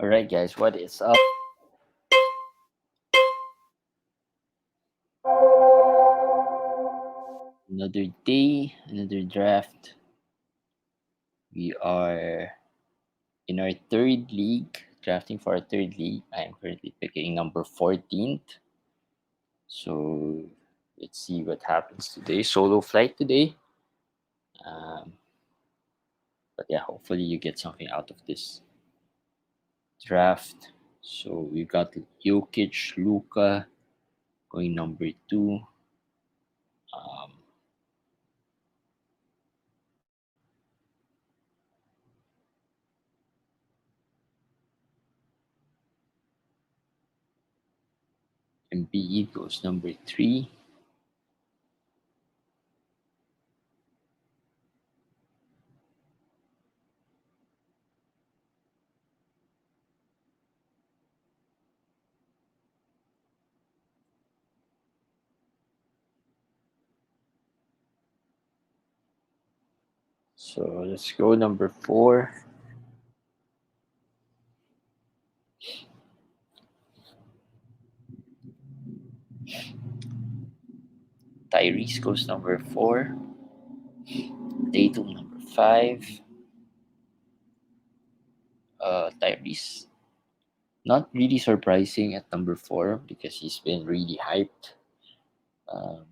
All right, guys, what is up? Another day, another draft. We are in our third league, drafting for our third league. I am currently picking number 14th. So let's see what happens today. Solo flight today. Um, but yeah, hopefully you get something out of this draft. So we got Jokic, Luka going number two. Um, MBE goes number three. So let's go number four. Tyrese goes number four. Tatum number five. Tyrese, not really surprising at number four because he's been really hyped. Um,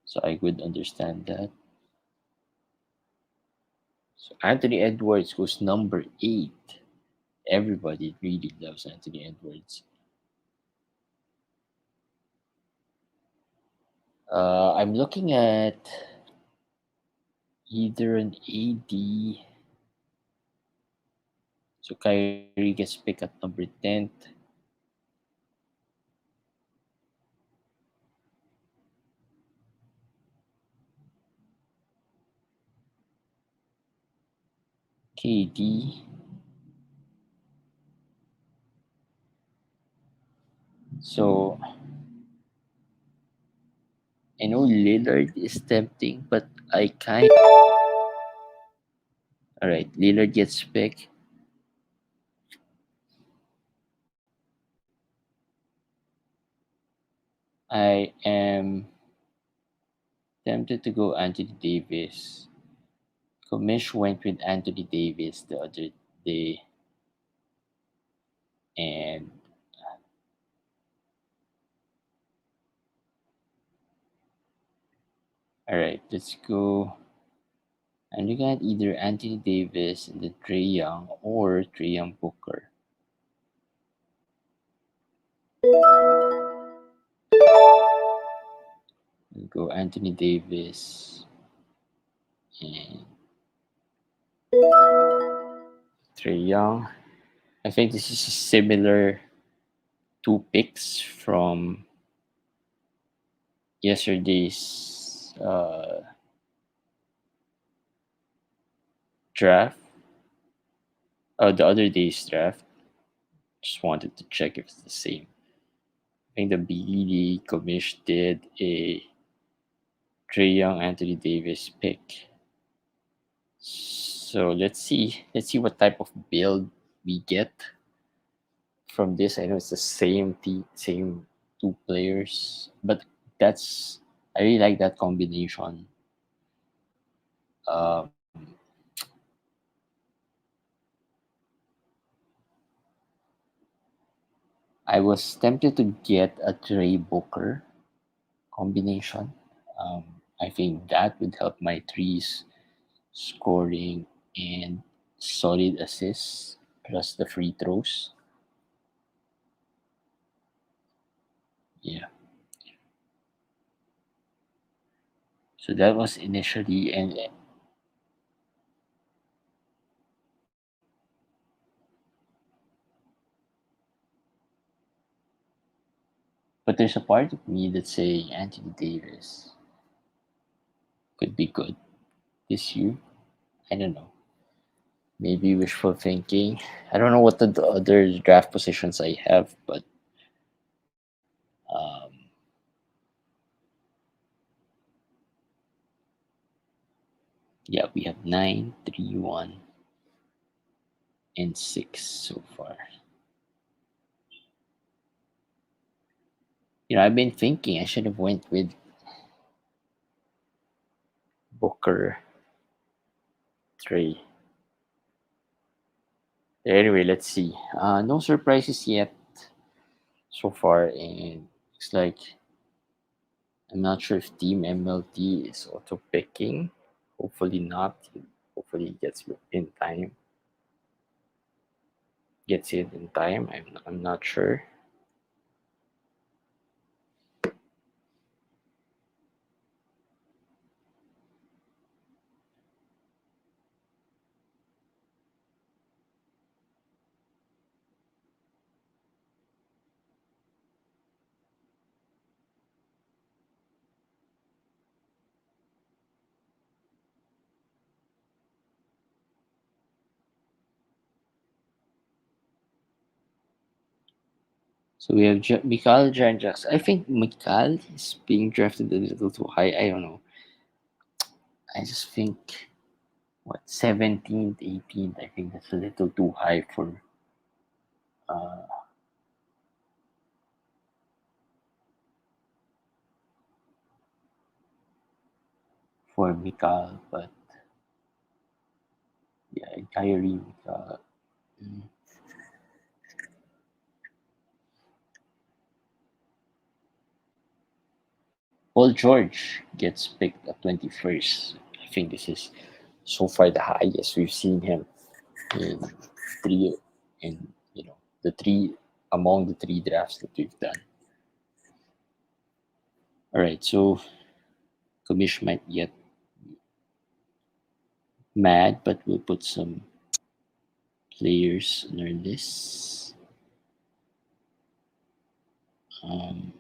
so I would understand that. So Anthony Edwards goes number eight. Everybody really loves Anthony Edwards. I'm looking at either an AD. So Kyrie gets picked at number 10th. KD. So I know Lillard is tempting, but I kind. All right, Lillard gets picked. I am tempted to go Anthony Davis. Commish went with Anthony Davis the other day, and all right, let's go. I'm looking at either Anthony Davis and then Trey Young or Trey Young Booker. We'll go Anthony Davis and Trey Young. I think this is a similar two picks from yesterday's draft. The other day's draft. Just wanted to check if it's the same. I think the BED commish did a Trey Young, Anthony Davis pick. So let's see. Let's see what type of build we get from this. I know it's the same two players, but that's I really like that combination. Um, I was tempted to get a Trey Booker combination. I think that would help my threes scoring and solid assists plus the free throws. Yeah. So that was initially and but there's a part of me that's saying Anthony Davis could be good this year. I don't know. Maybe wishful thinking. I don't know what the other draft positions I have, but um, yeah, we have 9, 3, 1. and 6 so far. I've been thinking I should have went with Booker 3. Anyway, let's see. No surprises yet so far, and it's like I'm not sure if Team MLT is auto picking. Hopefully not. Hopefully it gets in time. Gets it in time. I'm not sure. So we have Mikal Janjax. I think Mikal is being drafted a little too high. I don't know. I just think what 17th, 18th. I think that's a little too high uh, for Mikal, but yeah, Kyrie Mikal. Mm. Paul George gets picked at 21st. I think this is so far the highest we've seen him in three in the three among the three drafts that we've done. All right, so Kamish might get mad, but we'll put some players on our list. Um,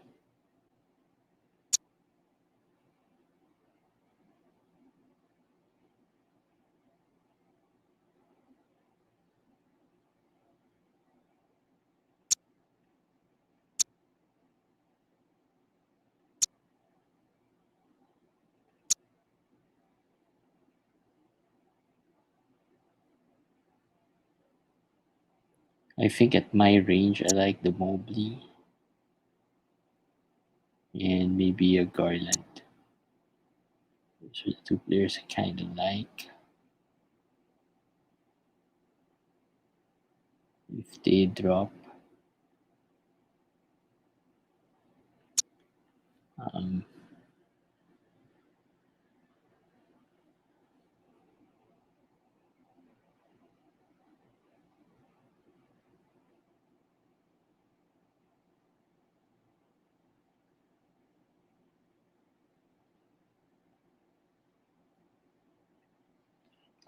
I think at my range, I like the Mobley and maybe a Garland. Those are the two players I kind of like. If they drop, um,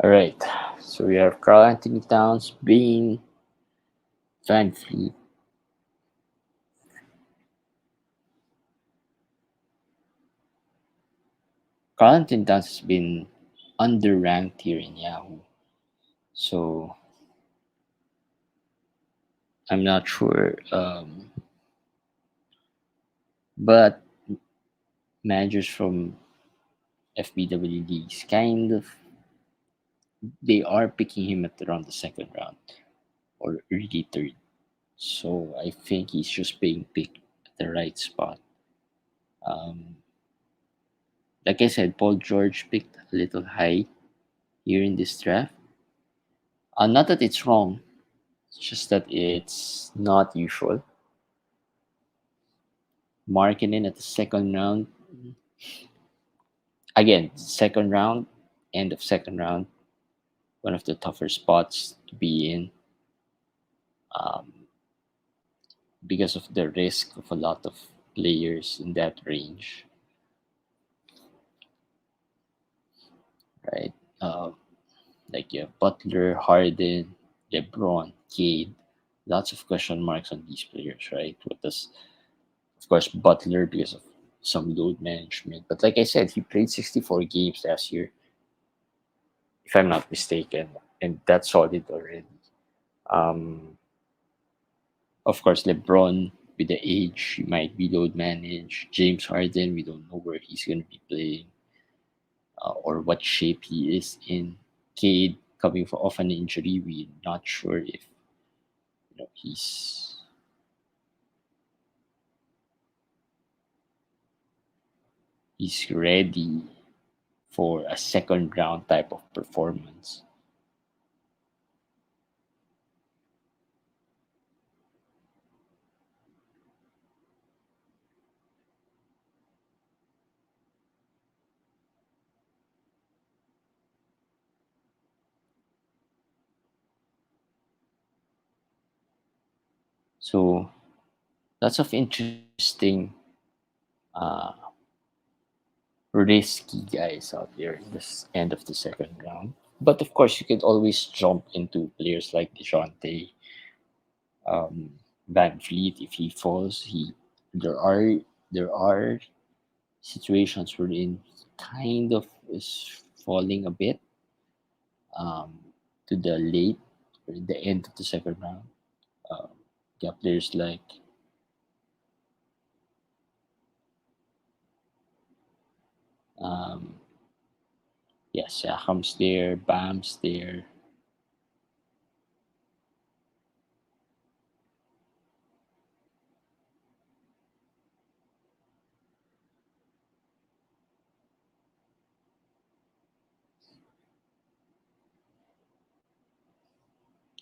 all right. So we have Carl Anthony Towns, Bean, Van Fleet. Carl Anthony Towns has been underranked here in Yahoo. So I'm not sure. But managers from FBW leagues kind of they are picking him at around the second round or early third. So I think he's just being picked at the right spot. Um, like I said, Paul George picked a little high here in this draft. Not that it's wrong, it's just that it's not usual. Marketing at the second round, again, second round, end of second round, one of the tougher spots to be in um, because of the risk of a lot of players in that range, right? Uh, like you have Butler, Harden, LeBron, Cade, lots of question marks on these players, right? What does, of course, Butler because of some load management, but like I said, he played 64 games last year, if I'm not mistaken, and that's solid already. Um, of course, LeBron with the age, he might be load managed. James Harden, we don't know where he's going to be playing or what shape he is in. Cade, coming off an injury. We're not sure if he's ready for a second round type of performance. So lots of interesting, uh, risky guys out there in this end of the second round. But of course, you could always jump into players like Dejounte, um, Van Fleet. If he falls, he there are situations wherein he kind of is falling a bit, um, to the late or the end of the second round. Um, got players like, um, yeah, Siakam's there, Bam's there.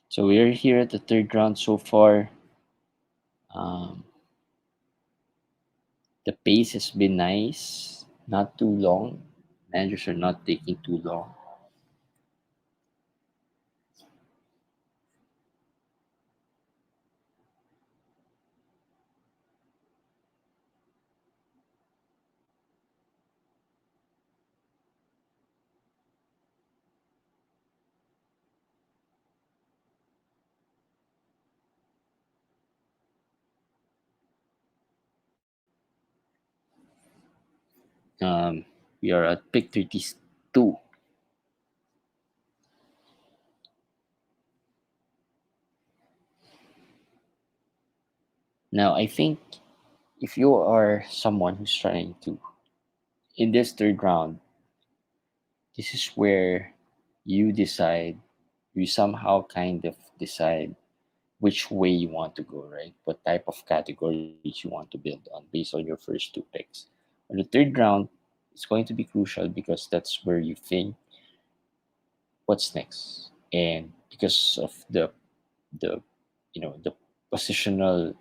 So we're here at the third round so far. Um, the pace has been nice, not too long. Managers are not taking too long. We are at pick 32. Now, I think if you are someone who's trying to, in this third round, this is where you decide, you somehow kind of decide which way you want to go, right? What type of categories you want to build on based on your first two picks. On the third round, it's going to be crucial because that's where you think what's next. And because of the the positional,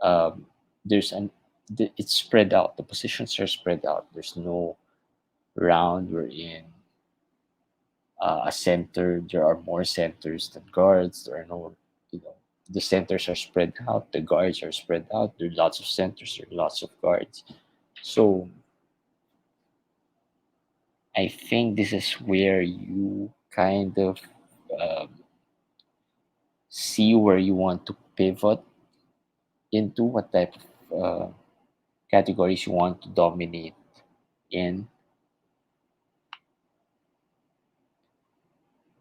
um, it's spread out. The positions are spread out. There's no round we're in, a center. There are more centers than guards. There are no, you know, the centers are spread out. The guards are spread out. There are lots of centers. There are lots of guards. So I think this is where you kind of, um, see where you want to pivot into, what type of, categories you want to dominate in,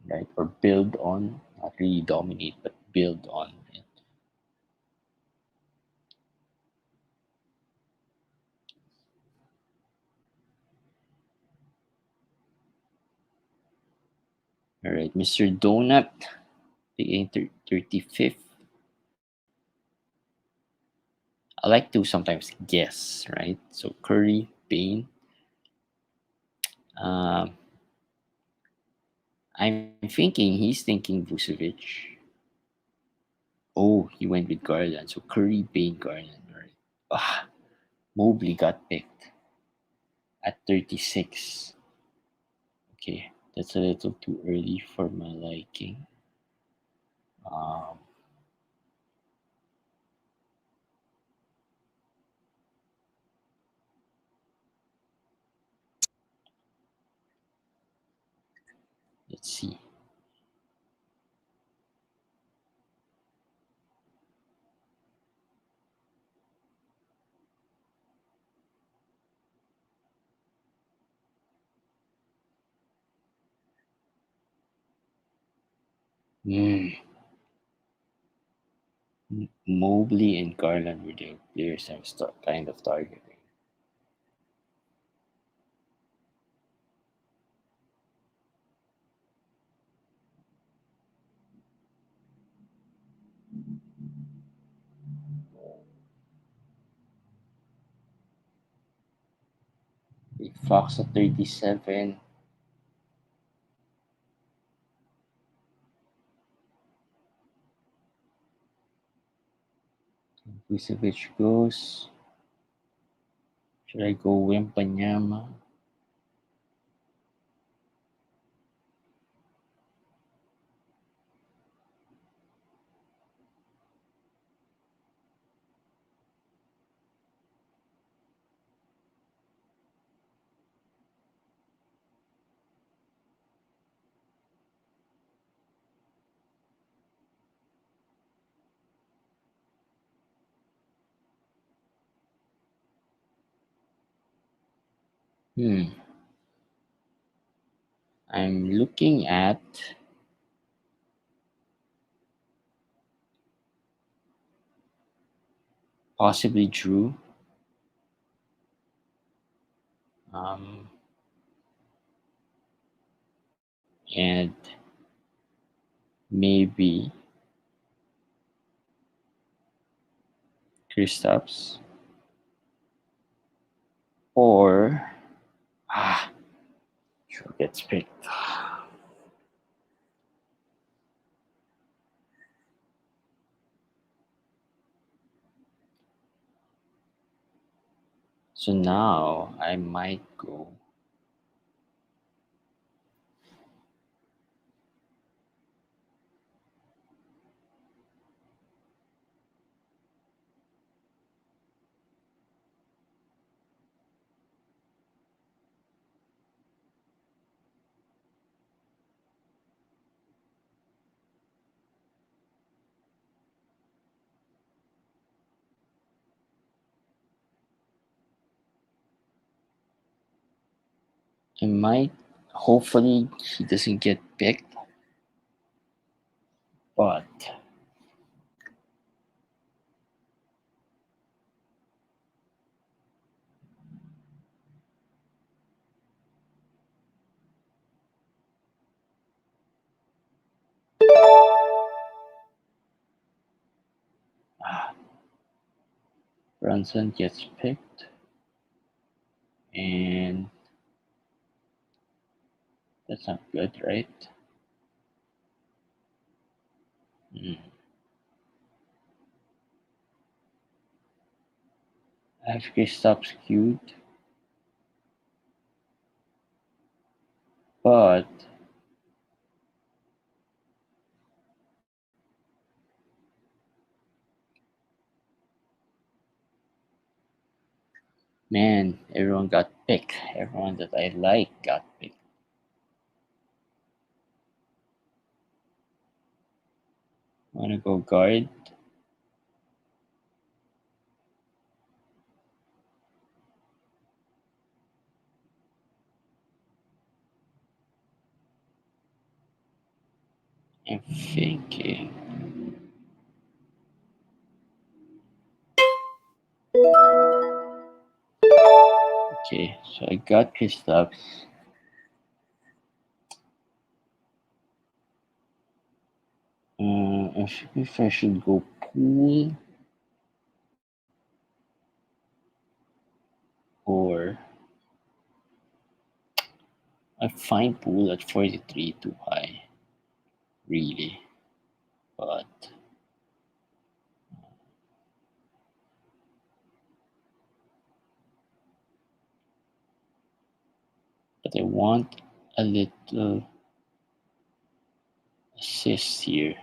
right? Or build on, not really dominate, but build on it. All right, Mr. Donut, picking 35th. I like to sometimes guess, right? So Curry, Bain. Um, I'm thinking he's thinking Vucevic. Oh, he went with Garland. So Curry, Bain, Garland. All right. Ah, Mobley got picked at 36. Okay, that's a little too early for my liking. Um, let's see. Hmm. Mobley and Garland were the players I was kind of targeting. Fox at 37. Vucevic goes. Should I go Wembanyama? Hmm. I'm looking at possibly Drew. Um, and maybe Kristaps or ah, Drew gets picked. So now I might go. I might. Hopefully he doesn't get picked, but ah, Brunson gets picked, and that's not good, right? Hmm. I have Kristaps queued, but man, everyone got picked. Everyone that I like got picked. Wanna go guard? I'm thinking. Okay, so I got Kristaps. If I should go pool or I find pool at 43 too high, really. But I want a little assist here.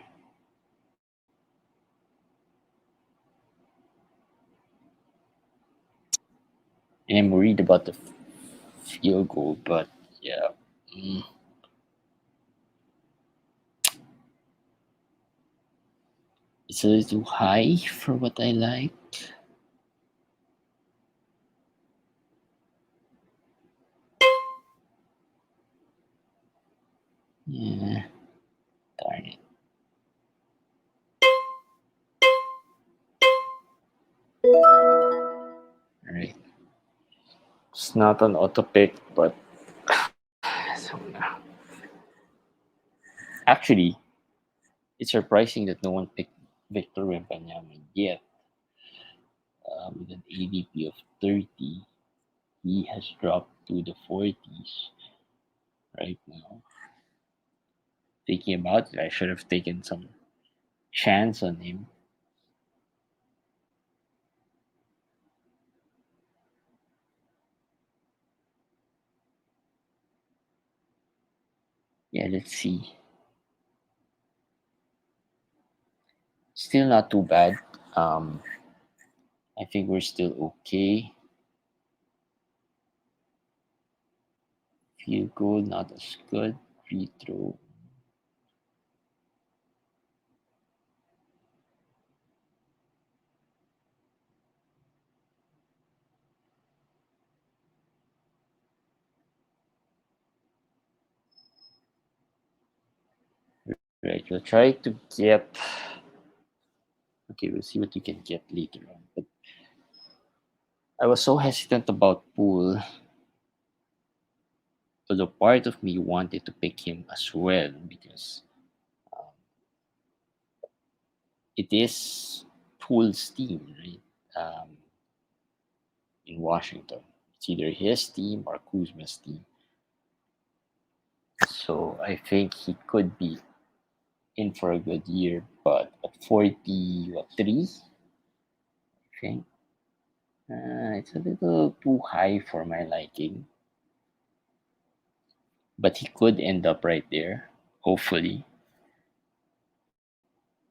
And I'm worried about the field goal, but yeah. Mm, it's a little high for what I like. Yeah, darn it. Alright. It's not an auto pick, but so now. Actually, it's surprising that no one picked Victor Wembanyama yet with an ADP of 30. He has dropped to the 40s right now. Thinking about it, I should have taken some chance on him. Yeah, let's see. Still not too bad. Um, I think we're still okay. Field goal, not as good. Free throw. Right, we'll try to get. Okay, we'll see what we can get later on. But I was so hesitant about Poole, although part of me wanted to pick him as well because um, it is Poole's team, right? In Washington, it's either his team or Kuzma's team. So I think he could be in for a good year, but at 43, I think it's a little too high for my liking. But he could end up right there, hopefully.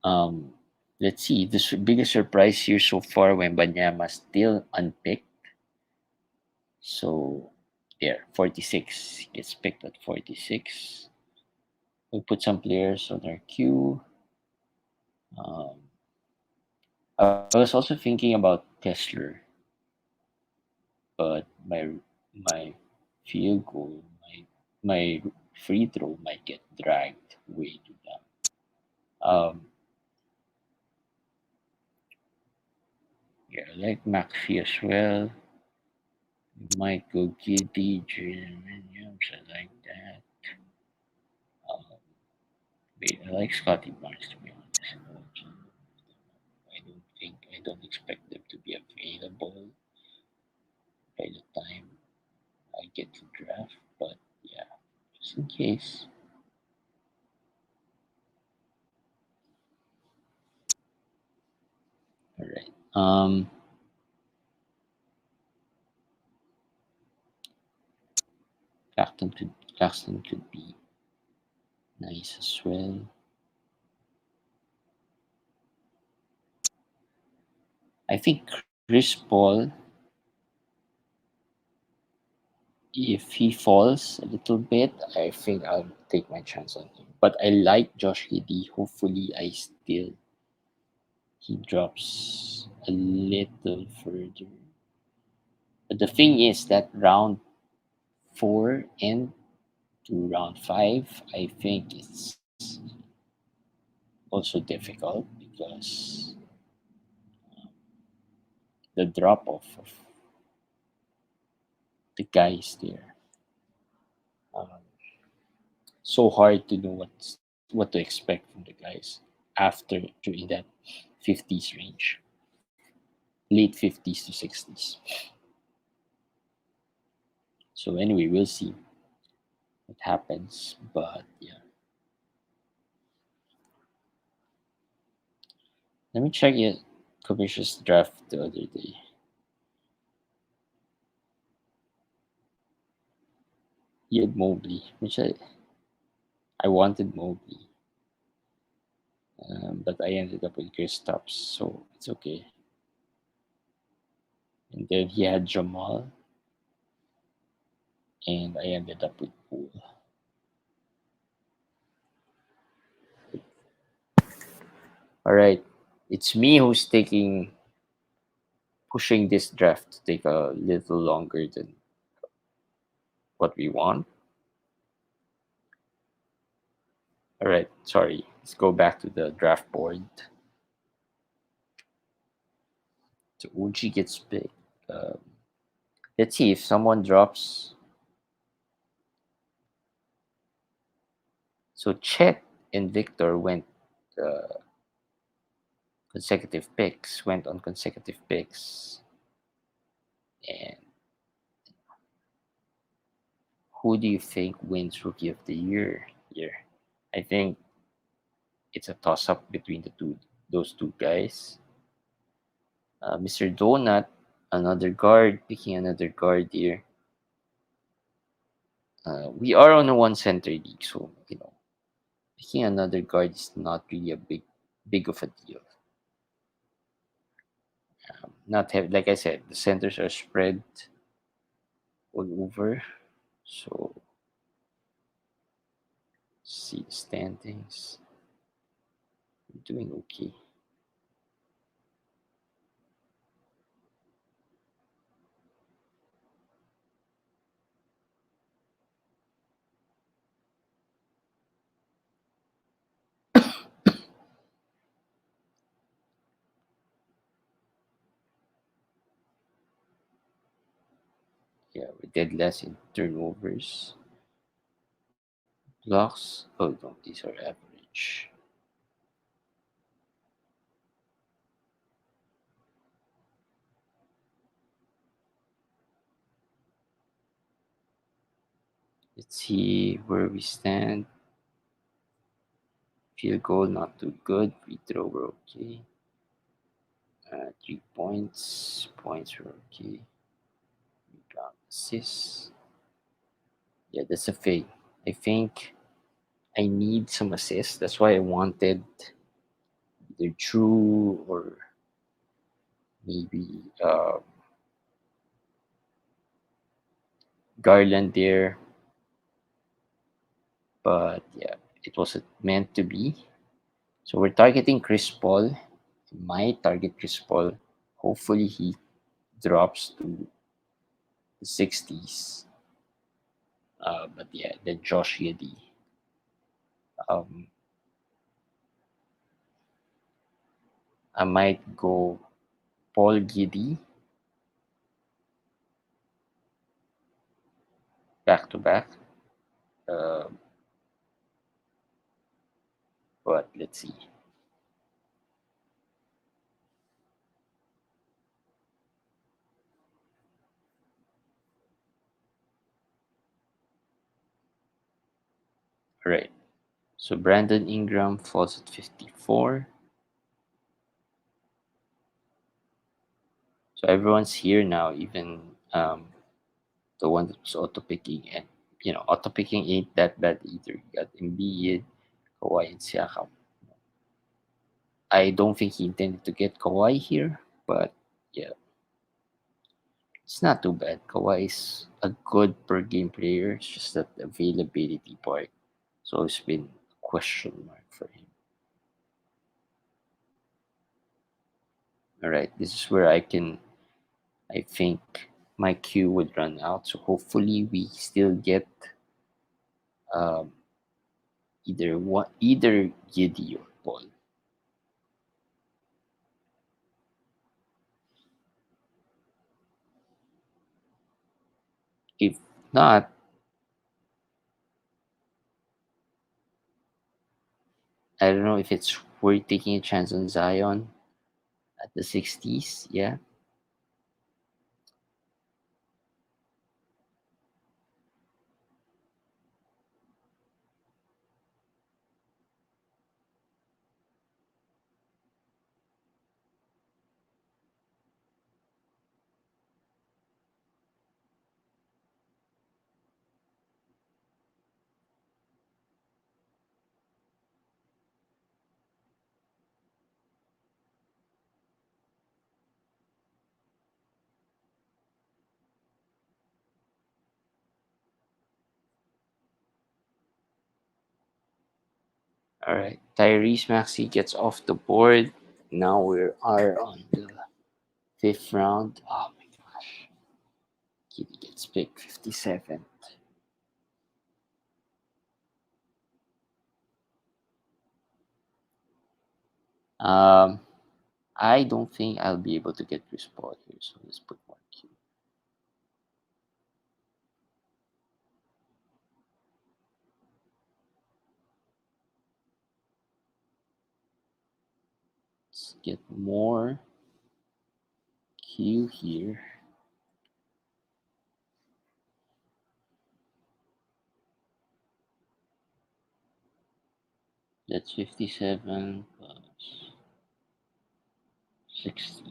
Um, let's see. The biggest surprise here so far when Banyama still unpicked. So there, 46 gets picked at 46. We put some players on our queue. Um, I was also thinking about Tesla, but my field goal, my free throw might get dragged way too down. Yeah, I like McPhee as well. Michael Giddy, Jaden Williams, I like that. Um, wait, I like Scotty Barnes to be honest. I don't expect them to be available by the time I get to draft, but yeah, just in case. All right. Claxton could be nice as well. I think Chris Paul, if he falls a little bit, I think I'll take my chance on him. But I like Josh Giddy. Hopefully, he drops a little further. But the thing is that round four and to round five, I think it's also difficult because the drop off of the guys there. Um, so hard to know what to expect from the guys after during that 50s range, late 50s to 60s. So anyway, we'll see what happens. But yeah, let me check it. Commission's draft the other day. He had Mobley, which I wanted Mobley, but I ended up with Kristaps, so it's okay. And then he had Jamal, and I ended up with Poole. All right, it's me who's pushing this draft to take a little longer than what we want. All right, sorry. Let's go back to the draft board. So Uji gets picked. Um, let's see if someone drops. So Chet and Victor uh, went on consecutive picks, and Who do you think wins Rookie of the Year here? I think it's a toss up between those two guys. Mr. Donut, another guard, picking another guard here. We are on a one center league, so picking another guard is not really a big of a deal. Not have Like I said, the centers are spread all over. So see the standings. We're doing okay. Yeah, we're dead less in turnovers. Blocks. Oh no, these are average. Let's see where we stand. Field goal not too good. Free throw we're okay. 3 points. Points were okay. Rebound assists. Yeah, that's a fake. I think I need some assists. That's why I wanted either Drew or maybe Garland there. But yeah, it wasn't meant to be. So we're targeting Chris Paul. Might target Chris Paul. Hopefully he drops to the 60s. But yeah, then Josh Giddey. Um, I might go Paul Giddy back to back. Uh, but let's see. All right. So Brandon Ingram falls at 54. So everyone's here now, even the one that was auto picking, and auto picking ain't that bad either. You got Embiid, Kawhi, and Siakam. I don't think he intended to get Kawhi here, but yeah, it's not too bad. Kawhi is a good per game player. It's just that the availability part has always been a question mark for him. All right, this is where I think my queue would run out. So hopefully we still get um, either Giddy or Paul. If not, I don't know if it's worth taking a chance on Zion at the 60s. Yeah. All right. Tyrese Maxey gets off the board. Now we are on the fifth round. Oh my gosh. Kitty gets picked 57. Um, I don't think I'll be able to get Chris Paul here, so let's put one Q. Let's get more Q here. That's 57 plus 60.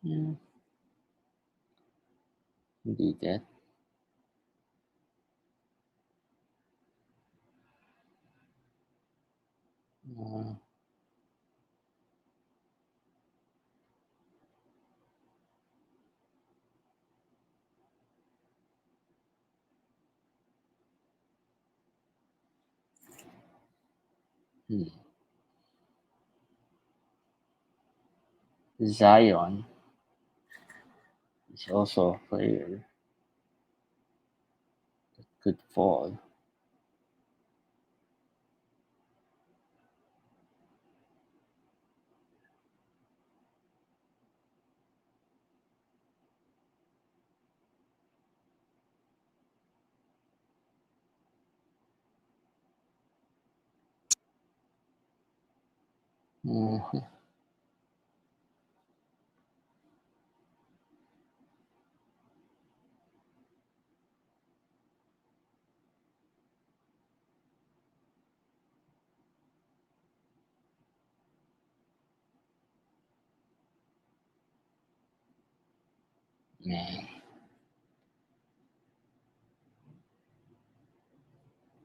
Yeah, indeed that. Uh, hmm. Zion is also a player that could fall. Mhm. Man.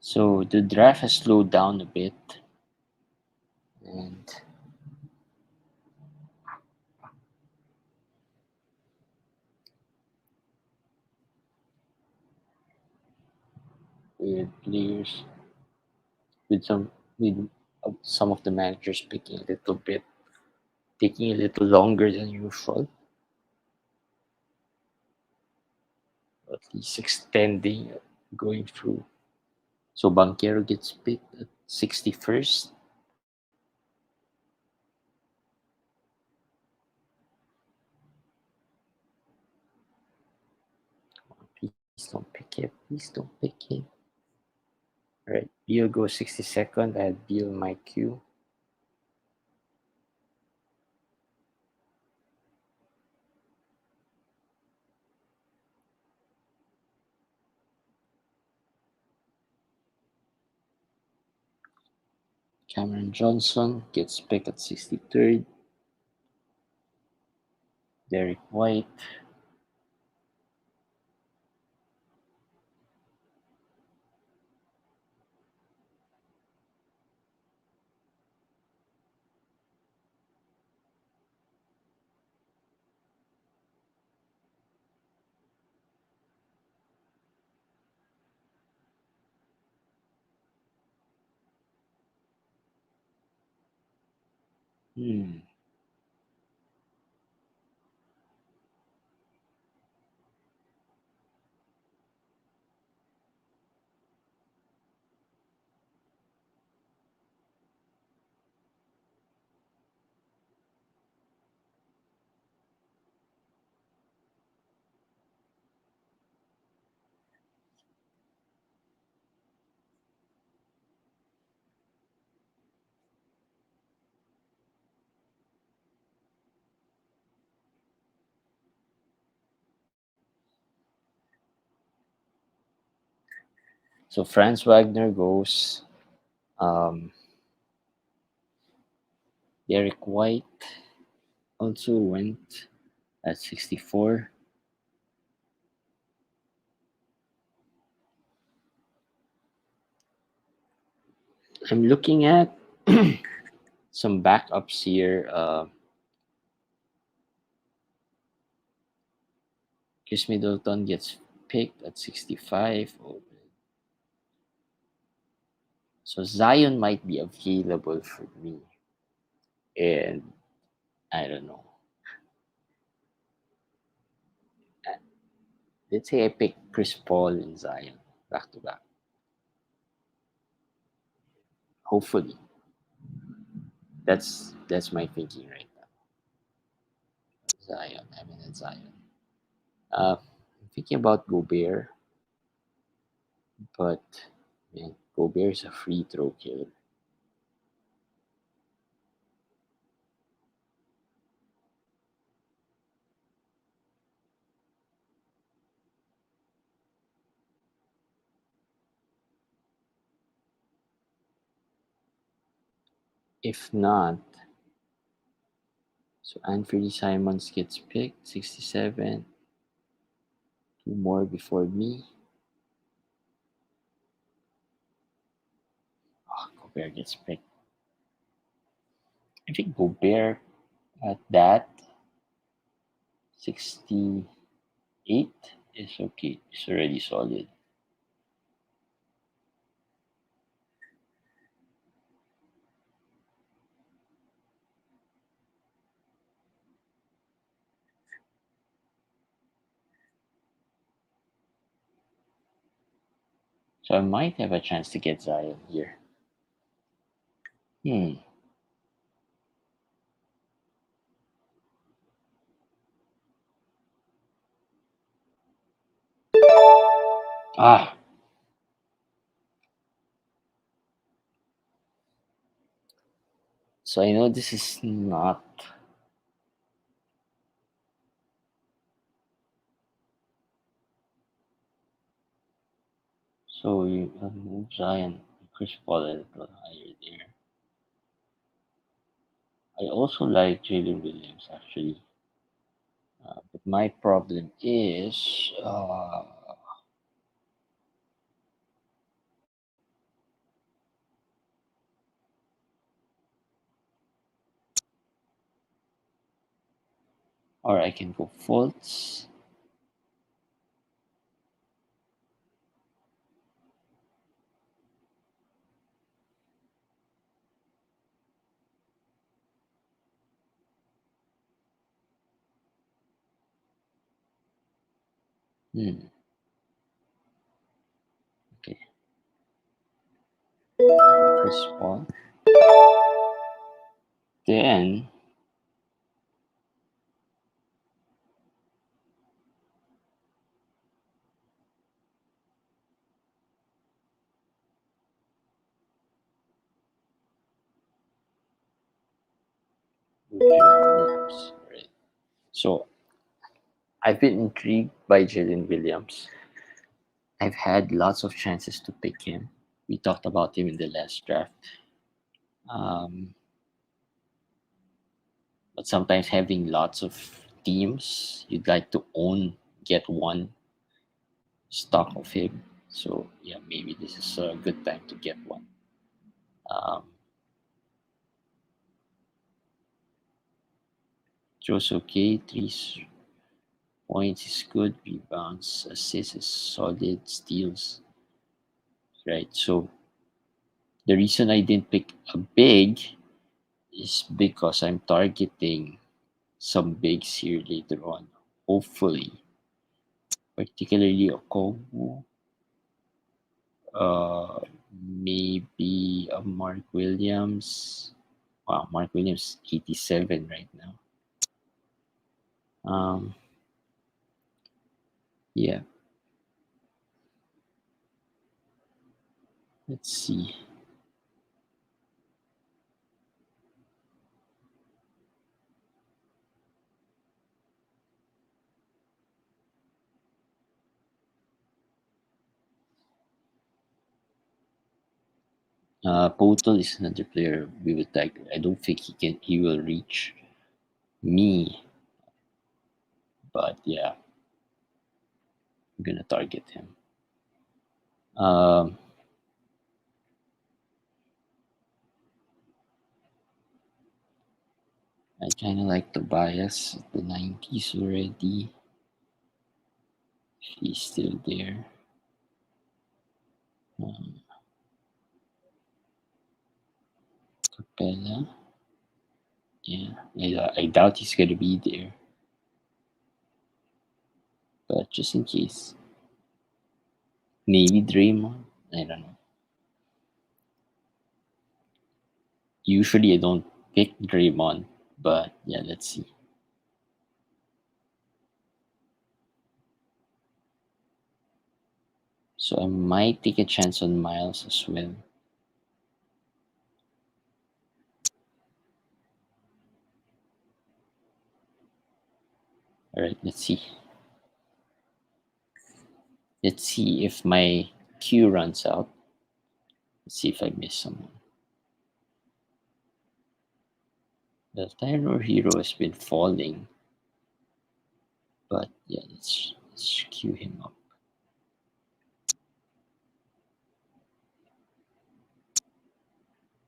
So the draft has slowed down a bit, and with players, with some of the managers picking a little bit, taking a little longer than usual, at least extending, going through. So Banquero gets picked at 61st. Please don't pick it. Please don't pick it. All right, Beal goes 62nd. I had Beal in my queue. Cameron Johnson gets picked at 63rd. Derek White. Hmm. So Franz Wagner goes. Um, Derek White also went at 64. I'm looking at some backups here. Chris Middleton gets picked at 65. Oh, so Zion might be available for me. And I don't know. Uh, Let's say I pick Chris Paul and Zion back to back. Hopefully. That's my thinking right now. Zion. I mean, it's Zion. I'm thinking about Gobert. But man, Gobert's a free throw killer. If not, so Anthony Simons gets picked, 67. Two more before me. Oh, Gobert gets picked. I think Gobert at that 68 is okay. It's already solid. So I might have a chance to get Zion here. Hmm. Ah, so I know this is not. So you move Zion, Chris Paul a little higher there. I also like Jalen Williams actually, but my problem is, or I can go Fultz. Hmm. Okay, Chris Paul. Then Jalen Williams. Right. So I've been intrigued by Jalen Williams. I've had lots of chances to pick him. We talked about him in the last draft. Um, but sometimes having lots of teams you'd like to own, get one stock of him. So yeah, maybe this is a good time to get one. Um, Throws okay, points is good, rebounds, assists is solid, steals, right? So the reason I didn't pick a big is because I'm targeting some bigs here later on. Hopefully, particularly Okogu, uh, maybe a Mark Williams. Wow, Mark Williams 87 right now. Um, yeah, let's see. Potel is another player we would like. I don't think he will reach me, but yeah, I'm gonna target him. Um, I kind of like Tobias, the 90s already. He's still there. Um, Capella, yeah, I doubt he's gonna be there, but just in case, maybe Draymond. I don't know. Usually I don't pick Draymond, but yeah, let's see. So I might take a chance on Miles as well. All right, let's see. Let's see if my queue runs out. Let's see if I miss someone. The Tyror hero has been falling, but yeah, let's queue him up.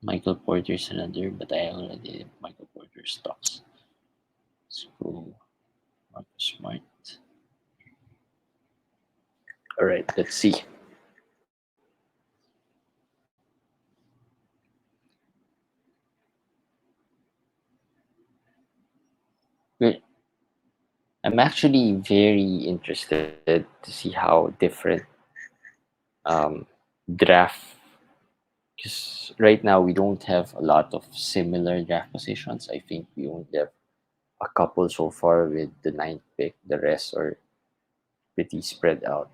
Michael Porter's another, but I already have Michael Porter stocks. Let's go Marcus Smart. All right, let's see. We're, I'm actually very interested to see how different um, draft, because right now we don't have a lot of similar draft positions. I think we only have a couple so far with the ninth pick. The rest are pretty spread out,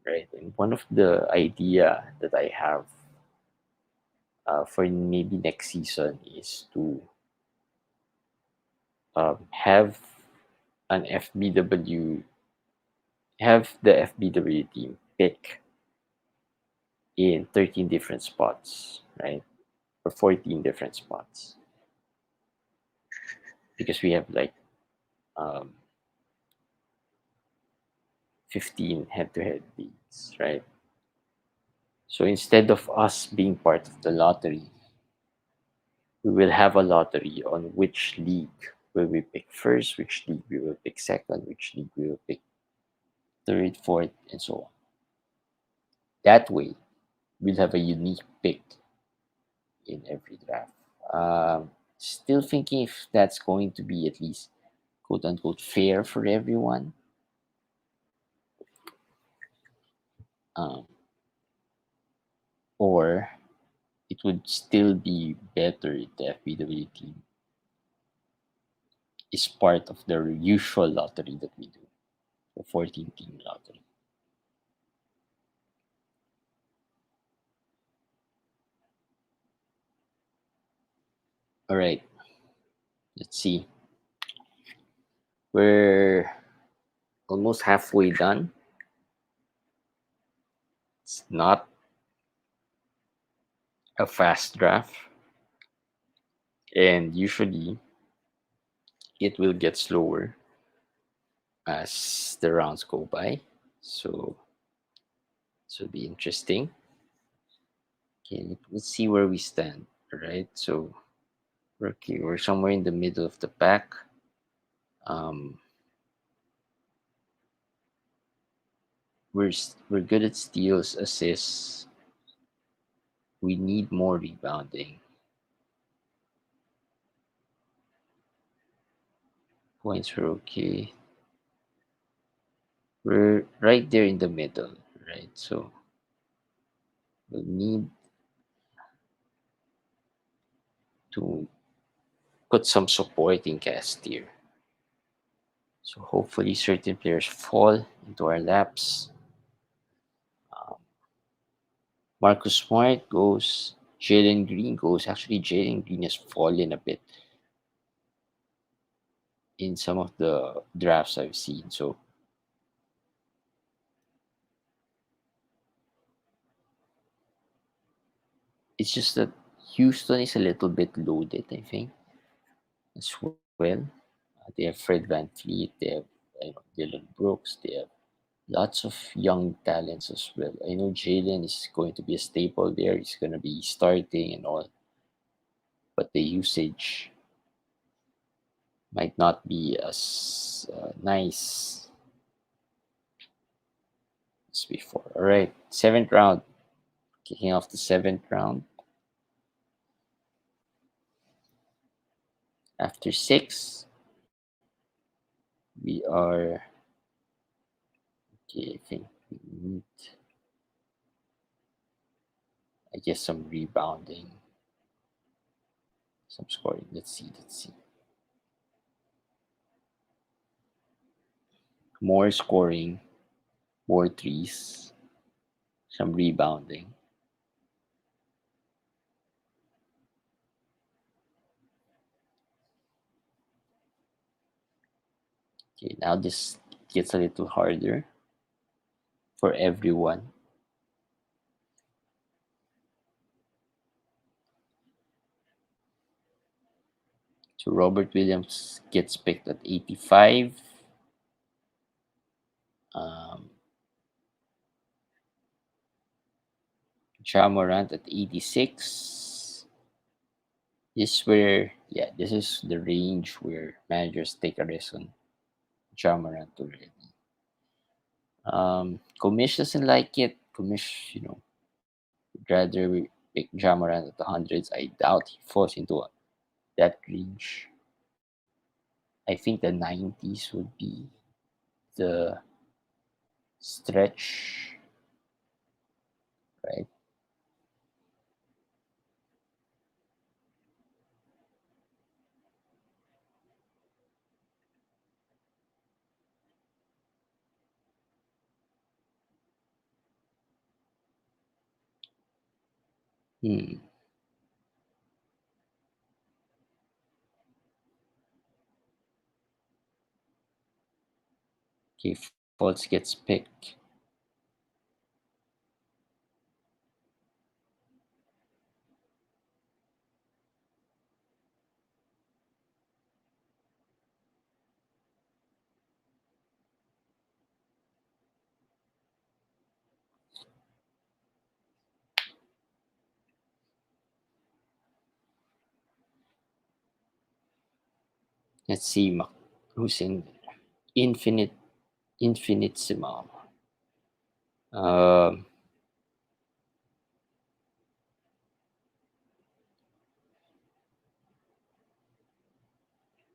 right? And one of the idea that I have for maybe next season is to have an FBW, have the FBW team pick in 13 different spots, right? Or 14 different spots, because we have like um, 15 head-to-head leagues, right? So instead of us being part of the lottery, we will have a lottery on which league will we pick first, which league we will pick second, which league we will pick third, fourth, and so on. That way, we'll have a unique pick in every draft. Still thinking if that's going to be at least quote unquote fair for everyone, um, or it would still be better if the FBW team is part of the usual lottery that we do, the 14 team lottery. All right, let's see. We're almost halfway done. It's not a fast draft, and usually it will get slower as the rounds go by. So this will be interesting. Okay, let's see where we stand. All right, so okay, we're somewhere in the middle of the pack. Um, we're good at steals, assists. We need more rebounding. Points were okay. We're right there in the middle, right? So we'll need to put some supporting cast here. So hopefully certain players fall into our laps. Um, Marcus Smart goes. Jalen Green goes. Actually, Jalen Green has fallen a bit in some of the drafts I've seen. So it's just that Houston is a little bit loaded, I think, as well. They have Fred Van Fleet, they have Dylan Brooks, they have lots of young talents as well. I know Jalen is going to be a staple there. He's going to be starting and all, but the usage might not be as nice as before. All right, seventh round, kicking off the seventh round. After six, we are okay. I think we need, I guess, some rebounding, some scoring. Let's see. Let's see. More scoring, Four threes. Some rebounding. Okay, now this gets a little harder for everyone. So Robert Williams gets picked at 85. Um, Ja Morant at 86. This is where, yeah, this is the range where managers take a risk on Ja Morant already. Komish doesn't like it. Komish, would rather pick Ja Morant at the hundreds. I doubt he falls into that range. I think the 90s would be the stretch, right? Hmm. Okay, Fultz gets picked. Let's see, who's in there? Infinitesimal. Um,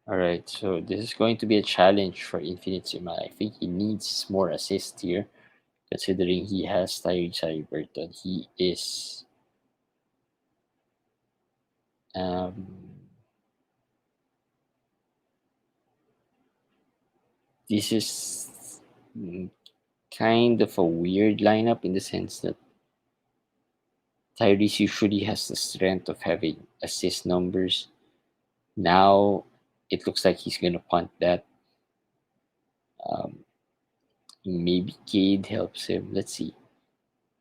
all right, so this is going to be a challenge for Infinitesimal. I think he needs more assists here, considering he has Tyrese Haliburton. He is um, this is kind of a weird lineup in the sense that Tyrese usually has the strength of having assist numbers. Now it looks like he's gonna punt that. Um, Maybe Cade helps him. Let's see,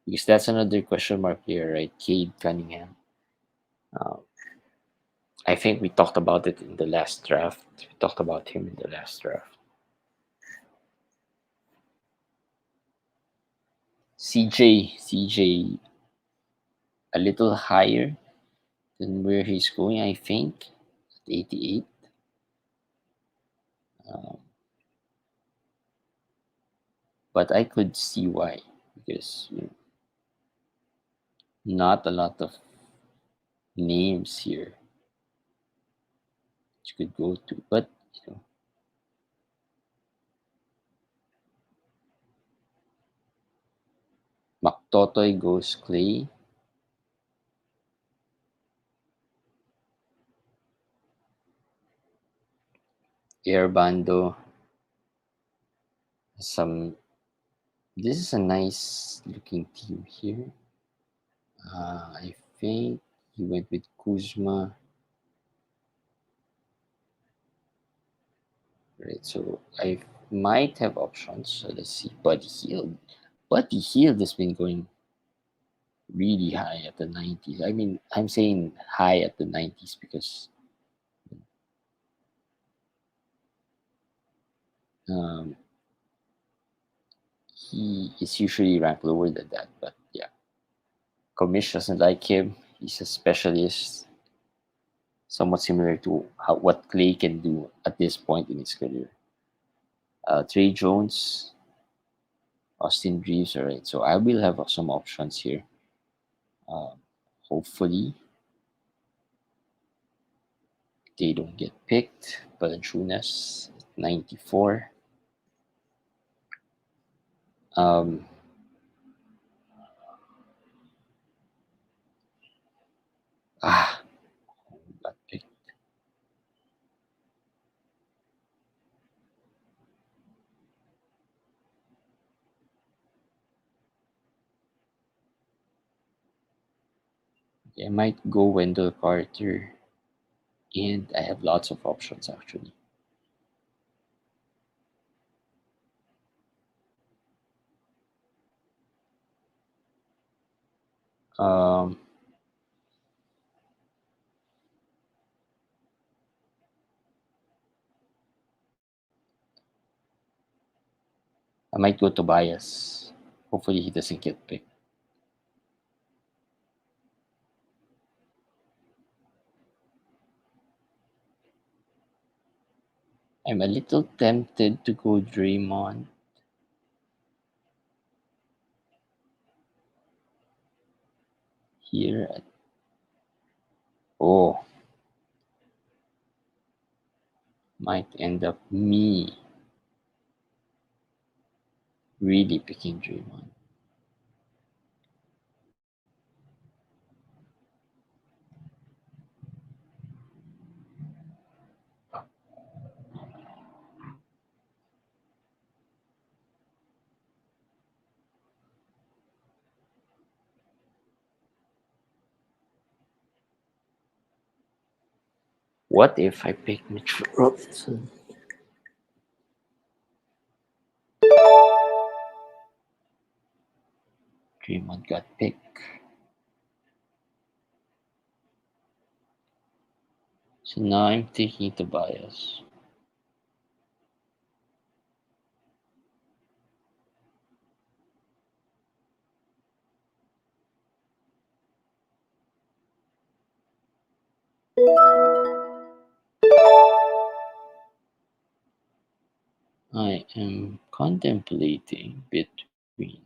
because that's another question mark player, right? Cade Cunningham. Um, I think we talked about it in the last draft. We talked about him in the last draft. CJ, a little higher than where he's going, I think, at 88. Um, but I could see why, because not a lot of names here you could go to. But Maktotoy goes Clay. Airbando. Some. This is a nice looking team here. I think he went with Kuzma. Right, so I might have options. So let's see. Buddy Hield. Buddy Hield has been going really high at the 90s. I mean, I'm saying high at the 90s because um, he is usually ranked lower than that. But yeah, Komish doesn't like him. He's a specialist, somewhat similar to what Clay can do at this point in his career. Trey Jones, Austin Reeves, all right. So I will have some options here. Um, Hopefully they don't get picked. Valanciunas, 94. Um, ah, got picked. I might go Wendell Carter, and I have lots of options actually. Um, I might go Tobias. Hopefully, he doesn't get picked. I'm a little tempted to go Draymond here. Oh, might end up me really picking Draymond. What if I pick Mitch Robinson? Draymond got picked. So now I'm taking Tobias. I am contemplating between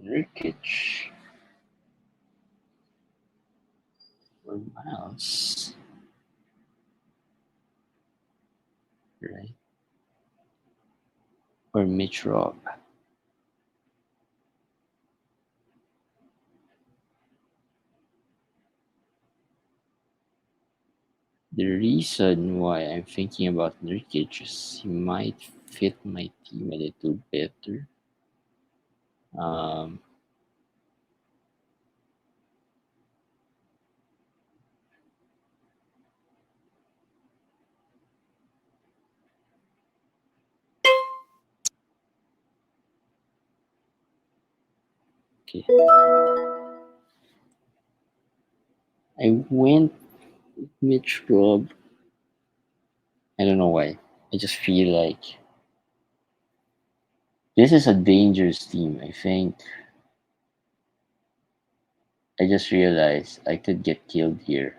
Nurkic or Miles, right? Or Mitch Rob. The reason why I'm thinking about Nurkic is he might fit my team a little better. Um, okay. I went Mitch Rob. I don't know why. I just feel like this is a dangerous team. I think I just realized I could get killed here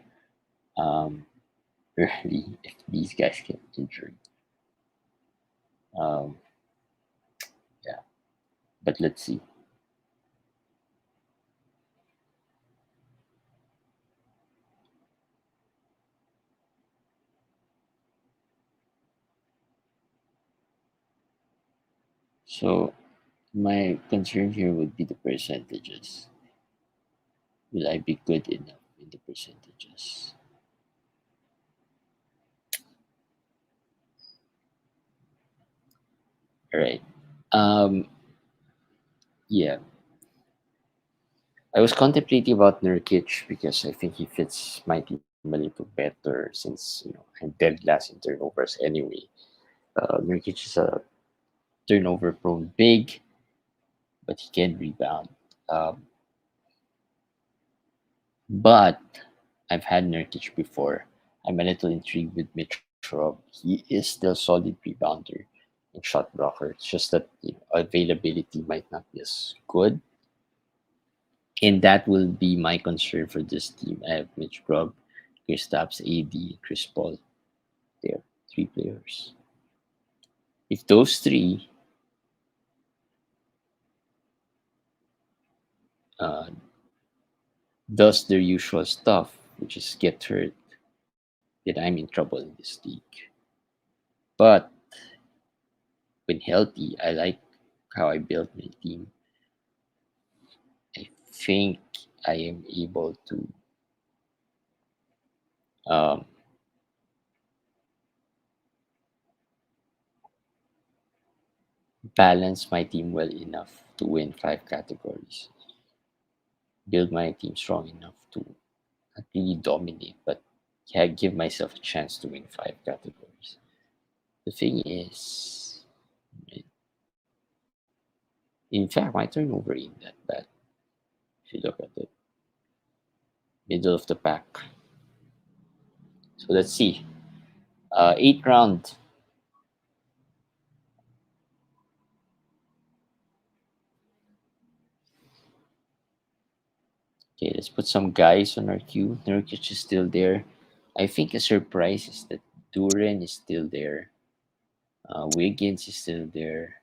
early if these guys get injured. Um, yeah, but let's see. So my concern here would be the percentages. Will I be good enough in the percentages? All right. Um, yeah, I was contemplating about Nurkic because I think he fits my team a little better since I'm dead last in turnovers anyway. Nurkic is a turnover prone big, but he can rebound. Um, but I've had Nurkic before. I'm a little intrigued with Mitch Rob. He is still solid rebounder and shot blocker. It's just that availability might not be as good. And that will be my concern for this team. I have Mitch Rob, Kristaps, AD, Chris Paul. There, three players. If those three uh, does their usual stuff, which is get hurt, then I'm in trouble in this league. But when healthy, I like how I built my team. I think I am able to Um, balance my team well enough to win 5 categories. Build my team strong enough to not really dominate, but yeah, give myself a chance to win 5 categories. The thing is, in fact, my turnover ain't that bad if you look at the middle of the pack. So let's see. 8 round. Okay, let's put some guys on our queue. Nurkic is still there. I think a surprise is that Duran is still there. Wiggins is still there.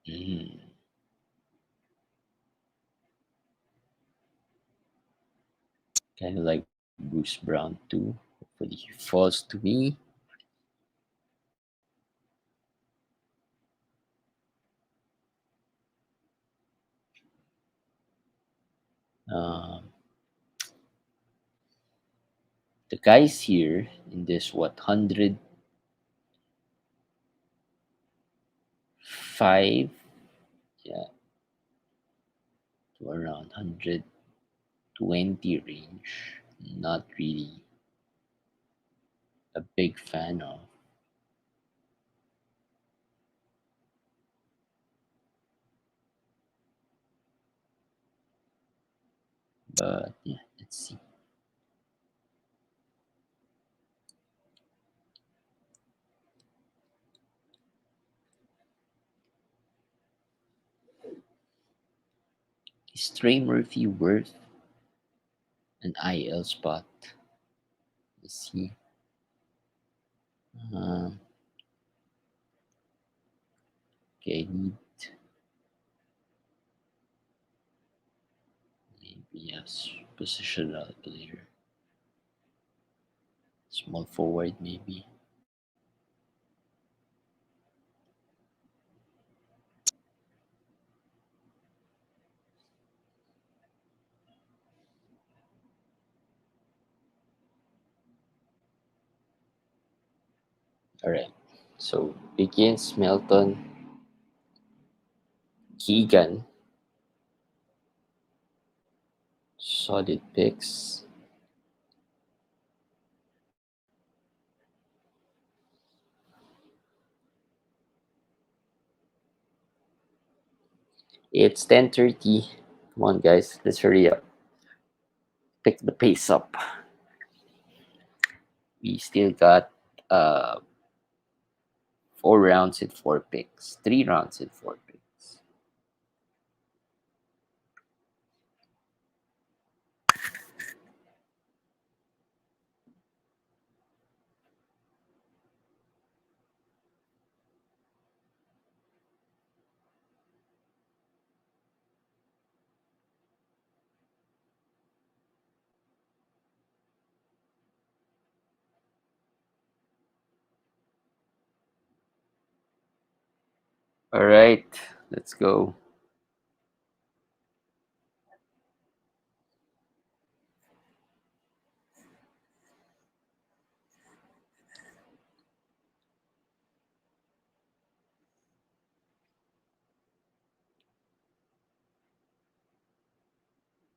Mm, kind of like Bruce Brown too. Hopefully he falls to me. Um, the guys here in this what 105, yeah, to around 120 range. Not really a big fan of, but yeah, let's see. Is Trey Murphy worth an IL spot? Let's see. Um, okay, I need maybe a positional player. Small forward, maybe. All right. So begins Melton, Keegan, solid picks. It's 10:30. Come on, guys. Let's hurry up. Pick the pace up. We still got 4 rounds and 4 picks. 3 rounds and 4 picks. All right. Let's go.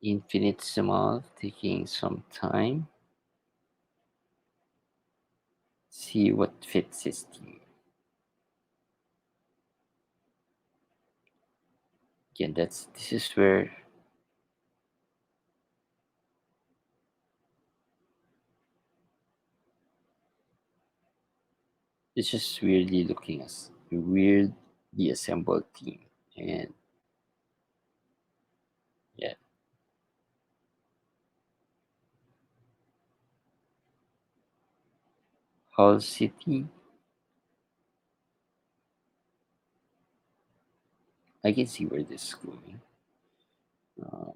Infinitesimal taking some time. See what fits his team. Again, this is where it's just weirdly looking as a weirdly assembled team. And yeah, Hull City, I can see where this is going. Um,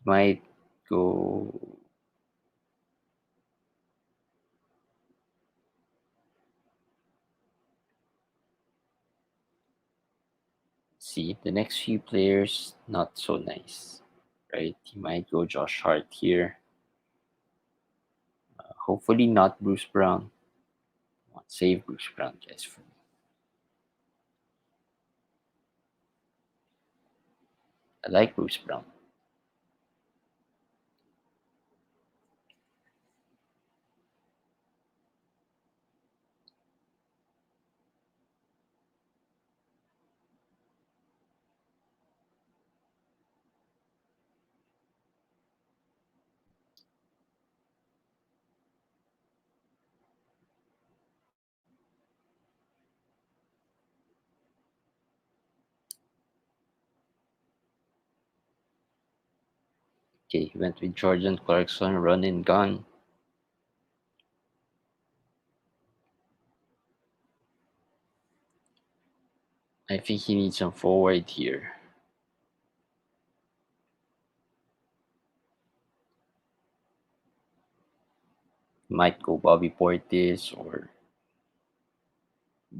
might go. See the next few players, not so nice. right? He might go Josh Hart here. Hopefully not Bruce Brown. Save Bruce Brown, guys. For me. I like Bruce Brown. Okay, he went with Jordan Clarkson, run and gun. I think he needs some forward here. He might go Bobby Portis or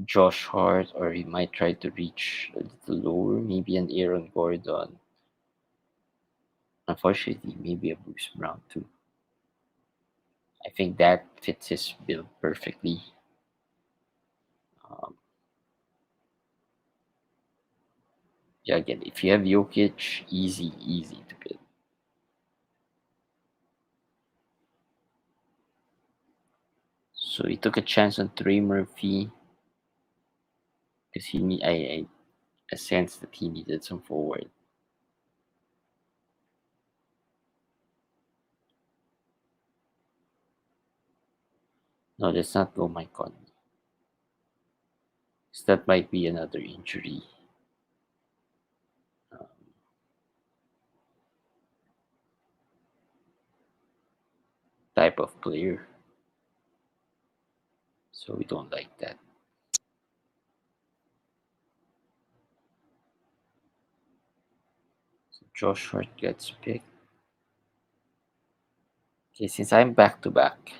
Josh Hart, or he might try to reach a little lower, maybe an Aaron Gordon. Unfortunately, maybe a Bruce Brown too. I think that fits his build perfectly. Um, yeah, again, if you have Jokic, easy to build. So he took a chance on Trey Murphy because I sensed that he needed some forward. No, let's not go Mike Conley. 'Cause that might be another injury um, type of player. So we don't like that. So Josh Hart gets picked. Okay, since I'm back to back,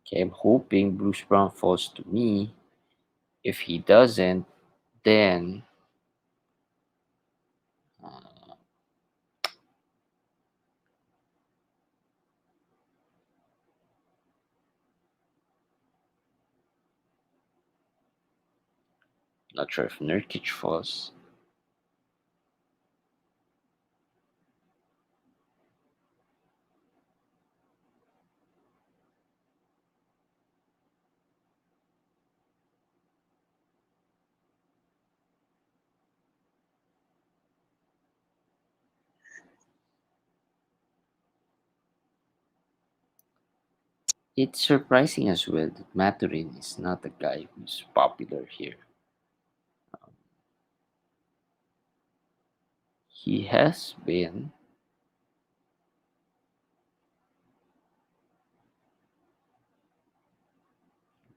okay, I'm hoping Bruce Brown falls to me. If he doesn't, then uh, not sure if Nurkic falls. It's surprising as well that Maturin is not a guy who's popular here. He has been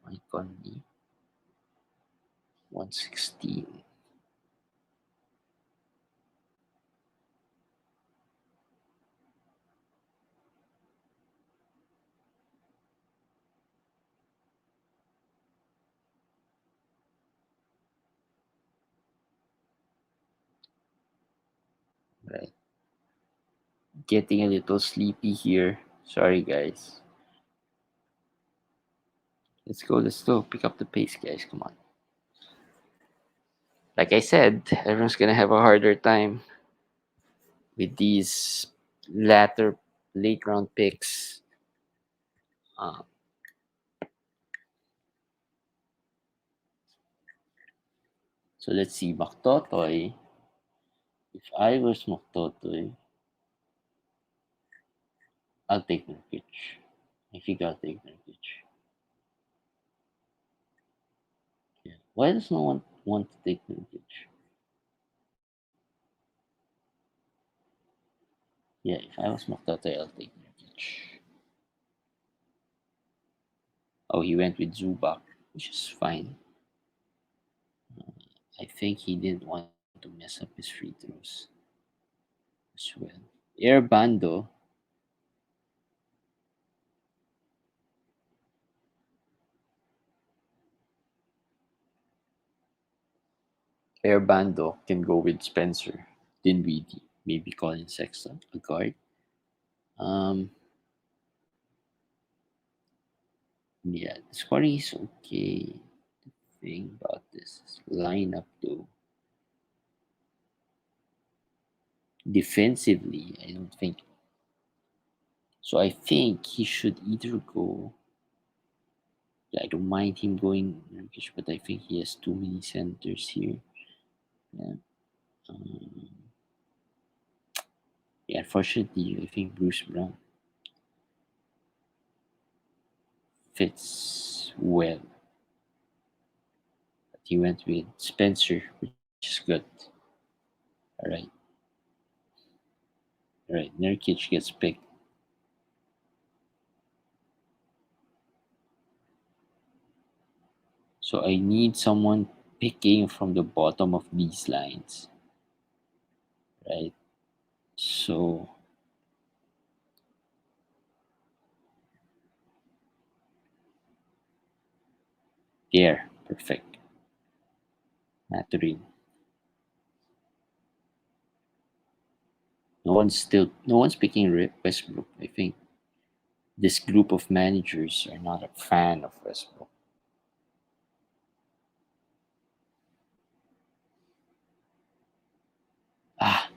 Mike Conley 116. Right. Getting a little sleepy here. Sorry guys. Let's go. Pick up the pace, guys. Come on. Like I said, everyone's gonna have a harder time with these latter late round picks. Uh, so let's see. Maktotoy. If I was Maktotoy, I'll take Nurkic. I think I'll take Nurkic. Yeah. Why does no one want to take Nurkic? Yeah, if I was Maktotoy, I'll take Nurkic. Oh, he went with Zubac, which is fine. I think he didn't want to mess up his free throws as well. Air Bando. Air Bando can go with Spencer Dinwiddie. maybe Colin Sexton, a guard. Um, yeah, the scoring is okay. The thing about this lineup, though, defensively, I don't think so. I think he should either go. Yeah, I don't mind him going Nurkic, but I think he has too many centers here. Yeah. Um, yeah, unfortunately, I think Bruce Brown fits well. But he went with Spencer, which is good. All right, all right. Nurkic gets picked. So I need someone picking from the bottom of these lines, right? So there, perfect. Maturin. No one's picking Westbrook. I think this group of managers are not a fan of Westbrook. Ah,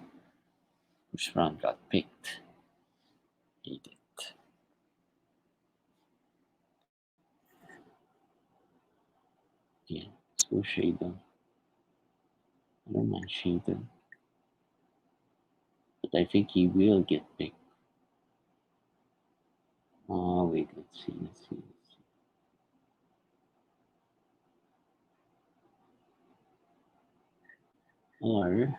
Bruce Brown got picked. Hate it. Yeah, let's go Shaden. I don't mind Shaden, but I think he will get picked. Oh wait, let's see. Or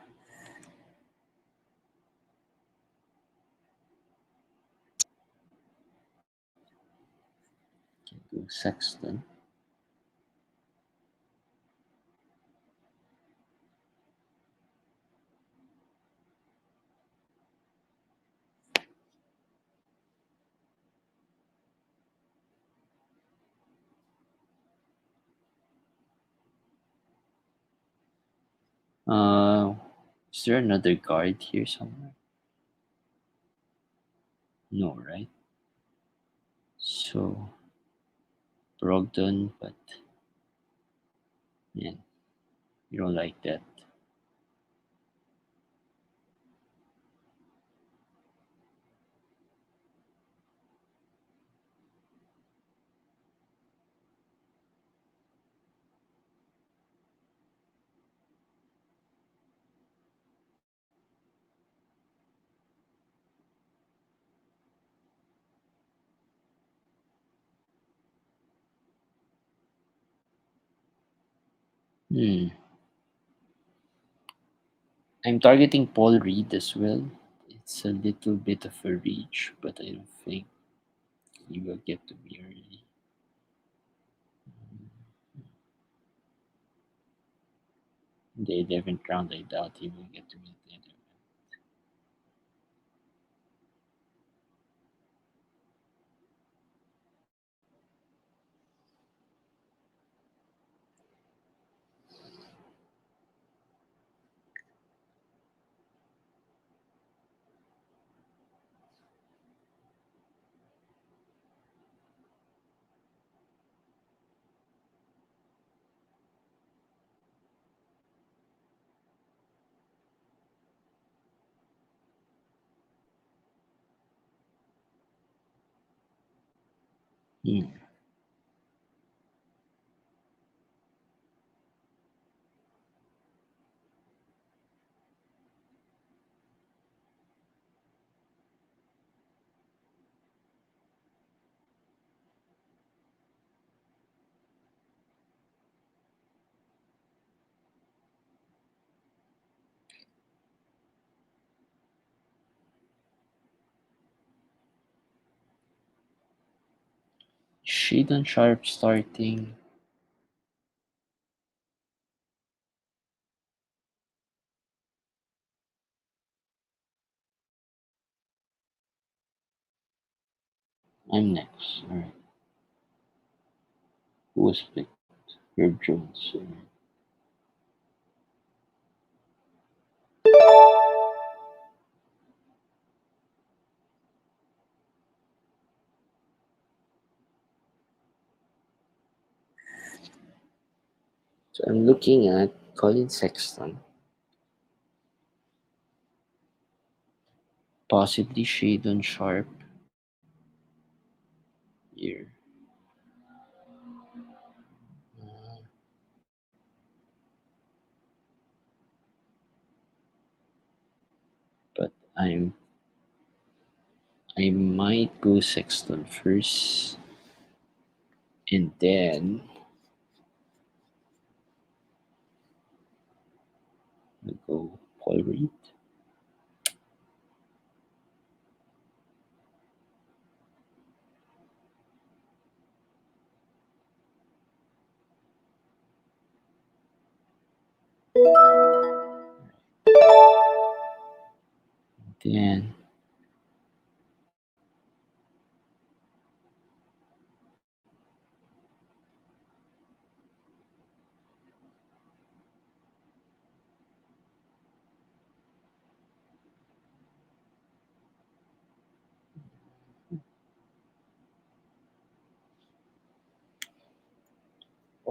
can go Sexton. Uh, is there another guard here somewhere? No, right? So Brogdon, but man, you don't like that. Hmm. I'm targeting Paul Reed as well. It's a little bit of a reach, but I don't think he will get to me early. In the 11th round, I doubt he will get to me at the end. Hmm. Shaden Sharp starting. I'm next. All right. Who was picked? Herb Jones. All right. So I'm looking at Colin Sexton, possibly Shadon Sharp here. Uh, but I might go Sexton first, and then I'll go Paul Reed. Then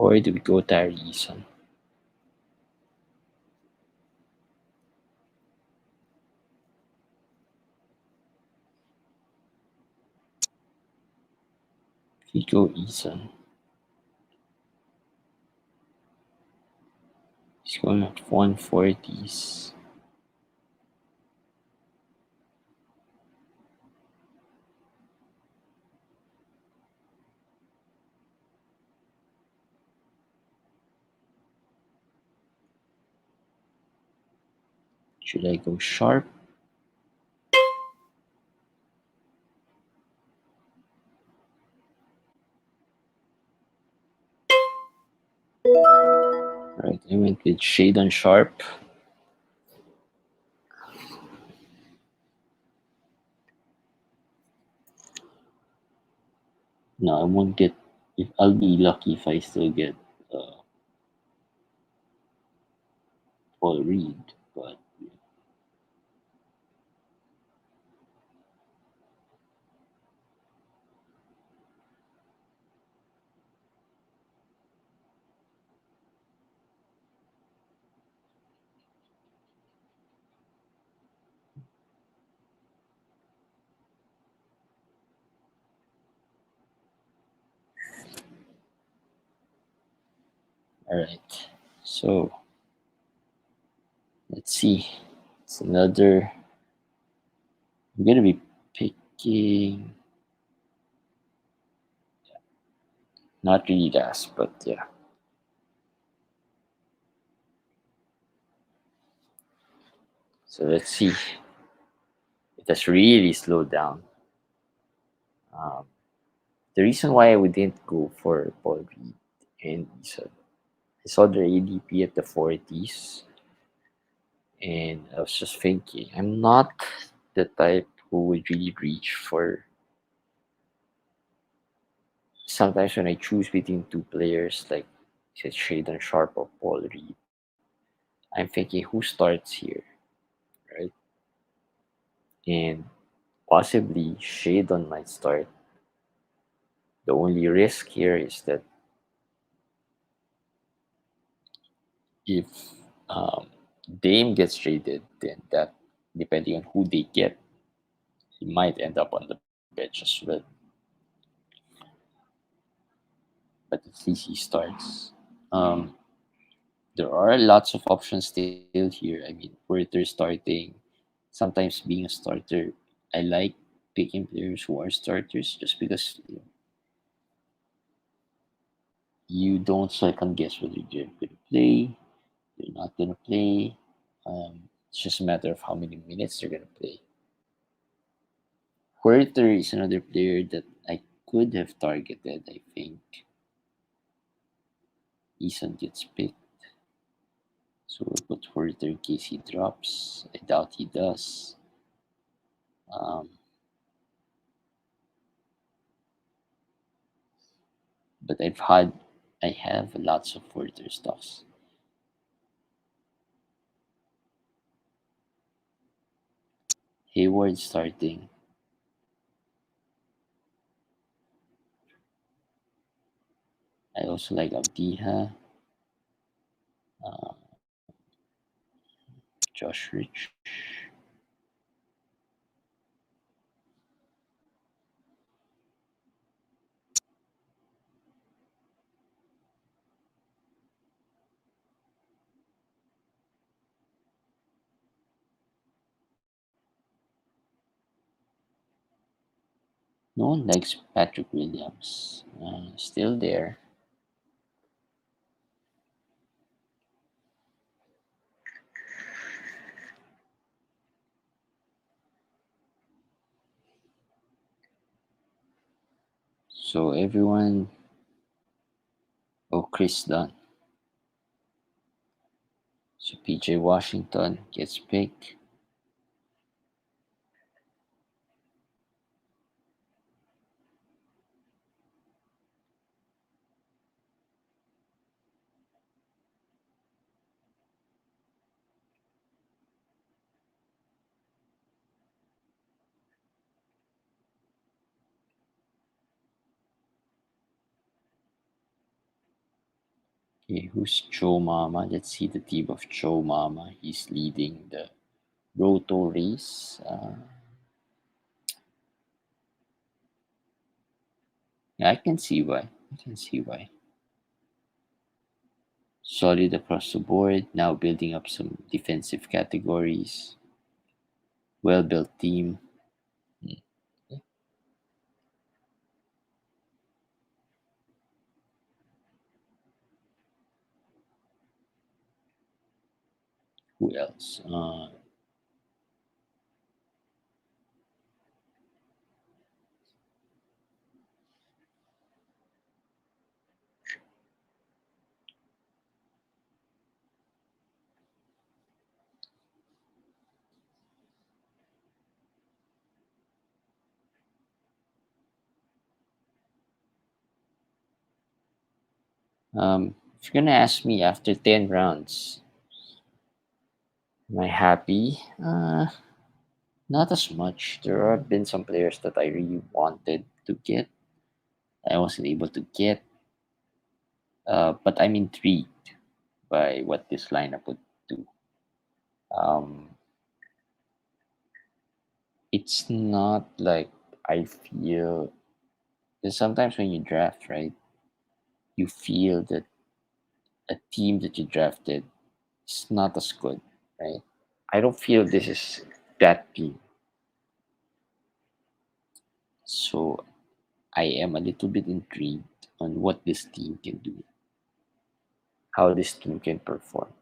or do we go Tyree Eason? We go Eason. He's going at 140s. Should I go Sharp? Right, I went with Shadon Sharp. No, I won't get. If I'll be lucky if I still get uh, Paul Reed, but all right. So let's see. It's another. I'm gonna be picking not really last, but yeah. So let's see. It has really slowed down. Um, the reason why we didn't go for Paul Reed and Eason, I saw their ADP at the 40s, and I was just thinking, I'm not the type who would really reach for. Sometimes when I choose between two players, like say Shaden Sharp or Paul Reed, I'm thinking who starts here, right? And possibly Shadon might start. The only risk here is that if um, Dame gets traded, then that depending on who they get, he might end up on the bench as well. But at least he starts. Um, there are lots of options still here. I mean, Porter starting, sometimes being a starter. I like picking players who are starters just because you don't second guess whether they're going to play, they're not going to play. It's just a matter of how many minutes they're going to play. Porter is another player that I could have targeted. I think Eason gets picked. So we'll put Porter in case he drops. I doubt he does. Um, but I have lots of Porter stocks. Hayward starting. I also like Abdiha. Josh Rich. No one likes Patrick Williams. Still there. So everyone, oh, Chris Dunn. So PJ Washington gets picked. Okay, who's Joe Mama? Let's see the team of Joe Mama. He's leading the Roto race. Yeah, I can see why. I can see why. Solid across the board. Now building up some defensive categories. Well built team. Hmm. Who else? If you're gonna ask me after 10 rounds, am I happy? Not as much. There have been some players that I really wanted to get. I wasn't able to get. But I'm intrigued by what this lineup would do. Um, it's not like I feel. Because sometimes when you draft, right, you feel that a team that you drafted is not as good, right? I don't feel this is that team. So I am a little bit intrigued on what this team can do, how this team can perform.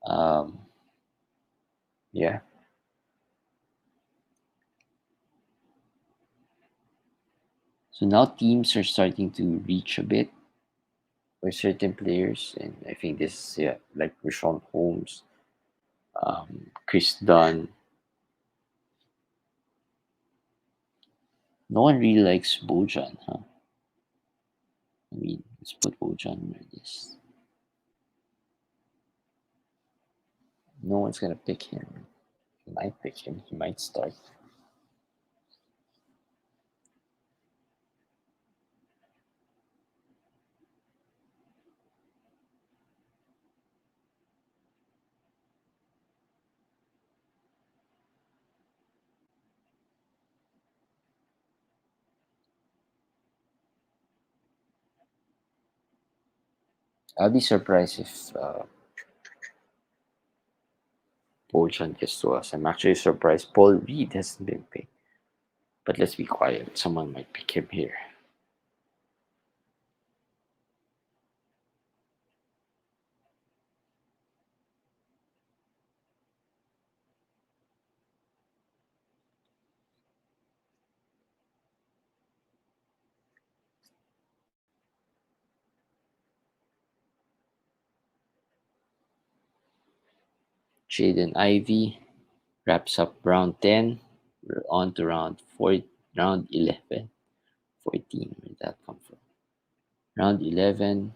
Um, yeah. So now teams are starting to reach a bit for certain players, and I think this is, yeah, like Rashawn Holmes, Chris Dunn. No one really likes Bojan, huh? I mean, let's put Bojan on this. No one's gonna pick him. He might pick him. He might start. I'll be surprised if Bojan gets to us. I'm actually surprised Paul Reed hasn't been picked. But let's be quiet. Someone might pick him here. Jaden Ivy wraps up round 10. We're on to round 11. 14. Where did that come from? Round 11.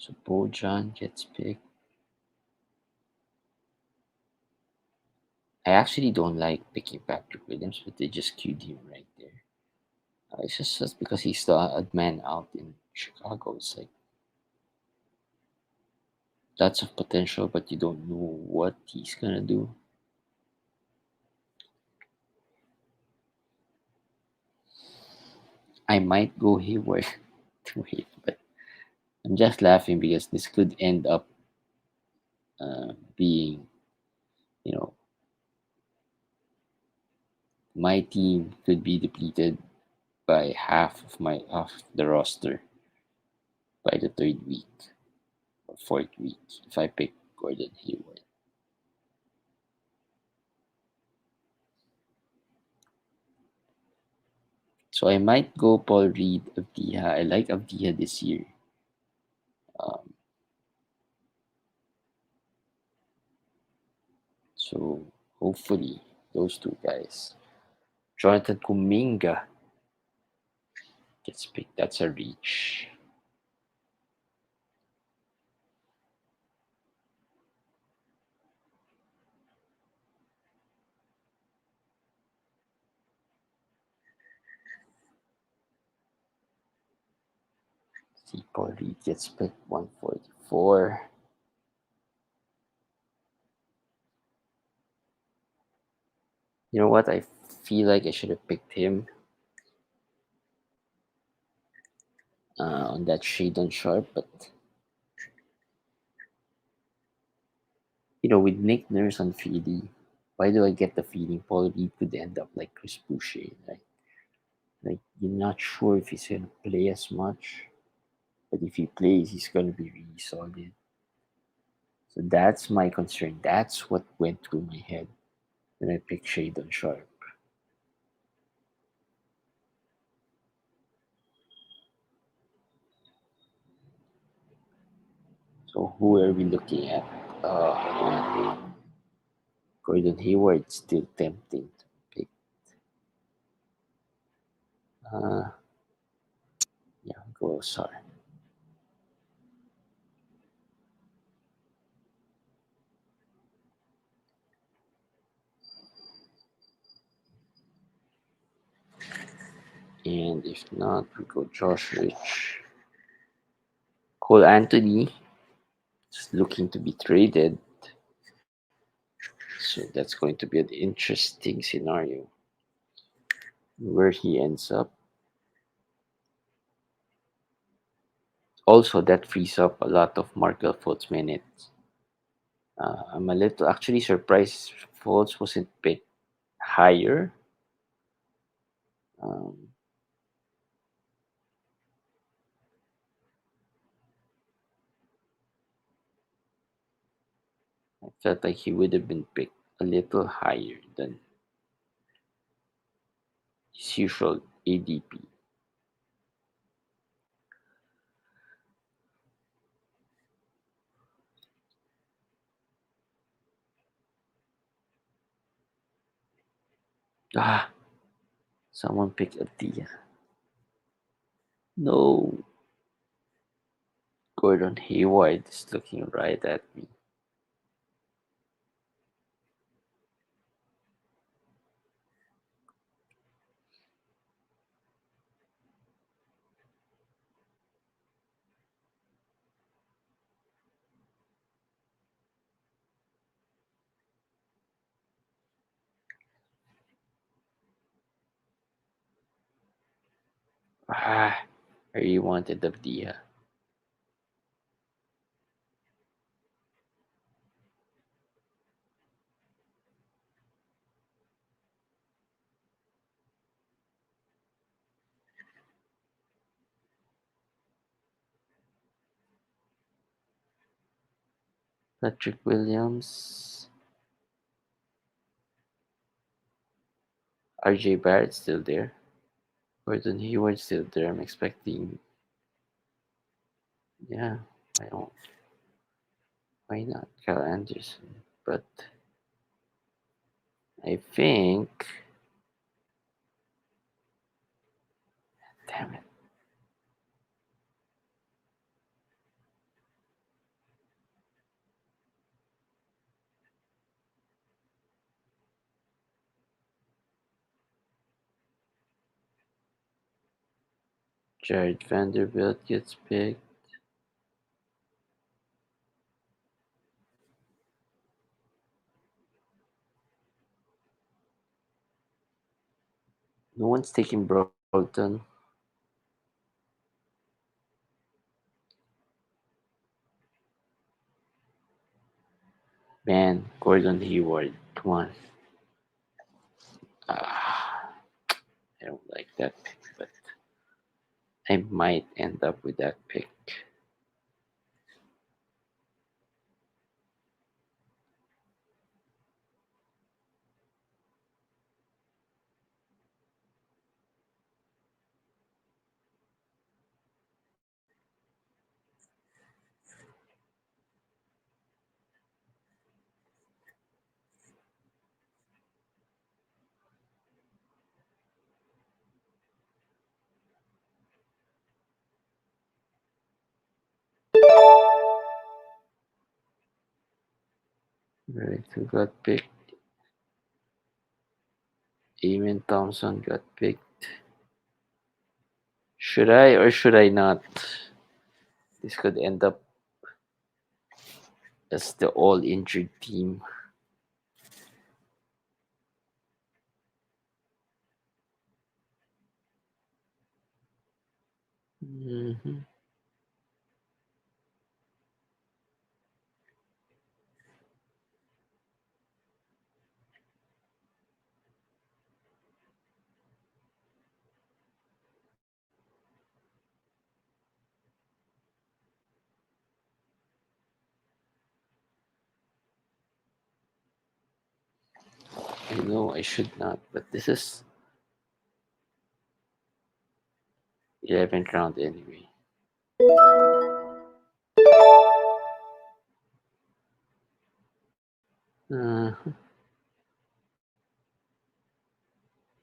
So Bojan gets picked. I actually don't like picking Patrick Williams, but they just queued him right there. It's just because he's the odd man out in Chicago. It's like lots of potential, but you don't know what he's gonna do. I might go Hayward to it, but I'm just laughing because this could end up being, you know, my team could be depleted by half the roster by the third week or fourth week if I pick Gordon Hayward. So I might go Paul Reed Avdiha. I like Avdiha this year. Um, so hopefully those two guys. Jonathan Kuminga gets picked. That's a reach. See, Paul Reed gets picked 144. You know what? I feel like I should have picked him on that shade on sharp, but with Nick Nurse on Philly, why do I get the feeling Paul Reed could end up like Chris Boucher? Like you're not sure if he's gonna play as much, but if he plays, he's gonna be really solid. So that's my concern. That's what went through my head when I picked Shadon Sharp. So who are we looking at? Gordon Hayward still tempting to pick. Uh, yeah, go sorry. And if not, we go Josh Rich. Cole Anthony is looking to be traded. So that's going to be an interesting scenario where he ends up. Also, that frees up a lot of Markel Fultz minutes. I'm a little actually surprised Fultz wasn't picked higher. Um, I felt like he would have been picked a little higher than his usual ADP. Ah, someone picked Adia. No, Gordon Hayward is looking right at me. Ah, I really wanted Abdia. Patrick Williams, RJ Barrett still there. Gordon Hayward still there. I'm expecting, yeah, I don't, why not Kyle Anderson? But I think, damn it, Jared Vanderbilt gets picked. No one's taking Brogdon. Man, Gordon Hayward. Come on. Ah, I don't like that pick, but I might end up with that pick. Right, who got picked? Eamon Thompson got picked. Should I or should I not? This could end up as the all injured team. Hmm. I know I should not, but this is 11th round anyway. Uh,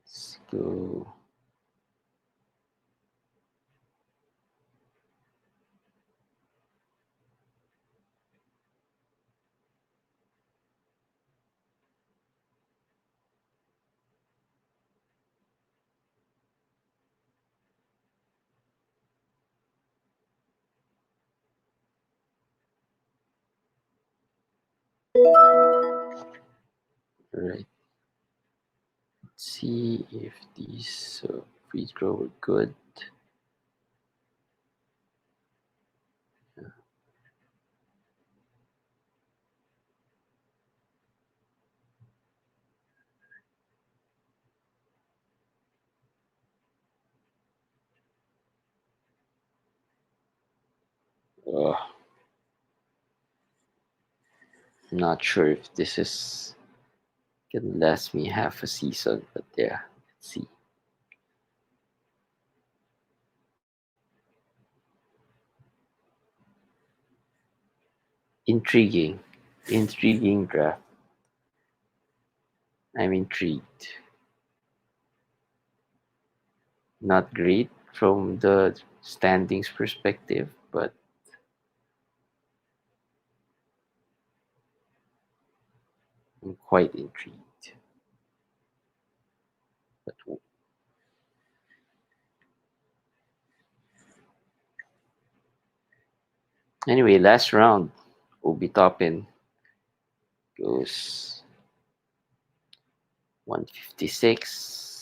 let's go. Right. Let's see if these free throw were good. Uh, I'm not sure if this is can last me half a season, but yeah, let's see. Intriguing, intriguing draft. I'm intrigued. Not great from the standings perspective, but I'm quite intrigued. But anyway, last round, Obi Toppin goes 156.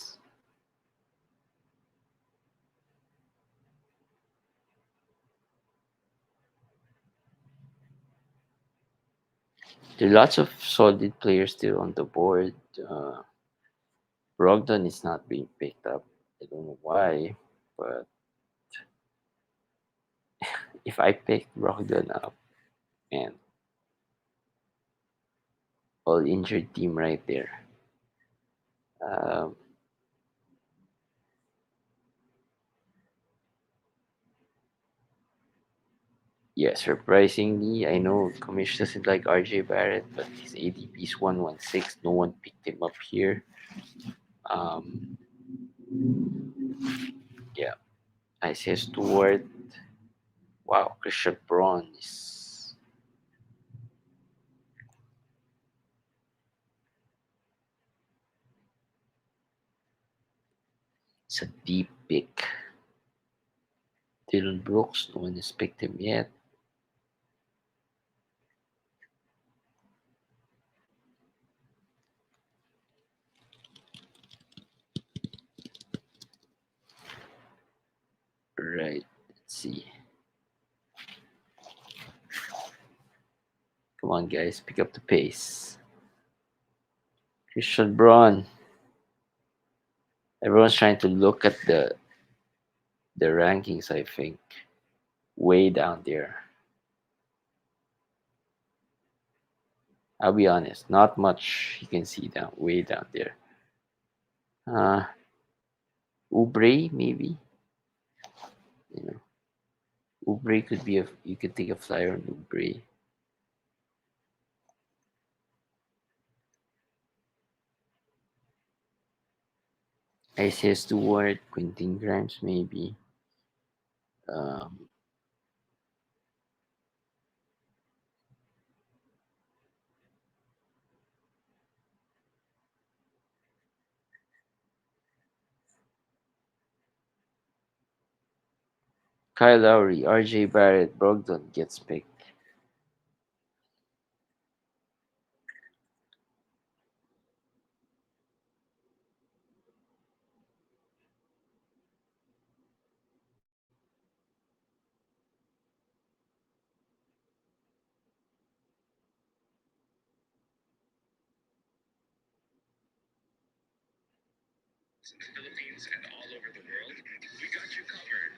There are lots of solid players still on the board. Brogdon is not being picked up. I don't know why, but if I picked Brogdon up, man, all injured team right there. Um, yeah, surprisingly, I know Commish doesn't like RJ Barrett, but his ADP is 116. No one picked him up here. Um, yeah, Isaiah Stewart. Wow, Christian Braun is it's a deep pick. Dylan Brooks, no one has picked him yet. Right, let's see. Come on, guys, pick up the pace. Christian Braun. Everyone's trying to look at the rankings, I think. Way down there. I'll be honest, not much you can see down way down there. Uh Ubre, maybe. You know, Ubre could be a you could take a flyer on Ubre. Isaiah Stewart, Quentin Grimes, maybe. Um, Kyle Lowry, RJ Barrett, Brogdon gets picked. Philippines and all over the world, we got you covered.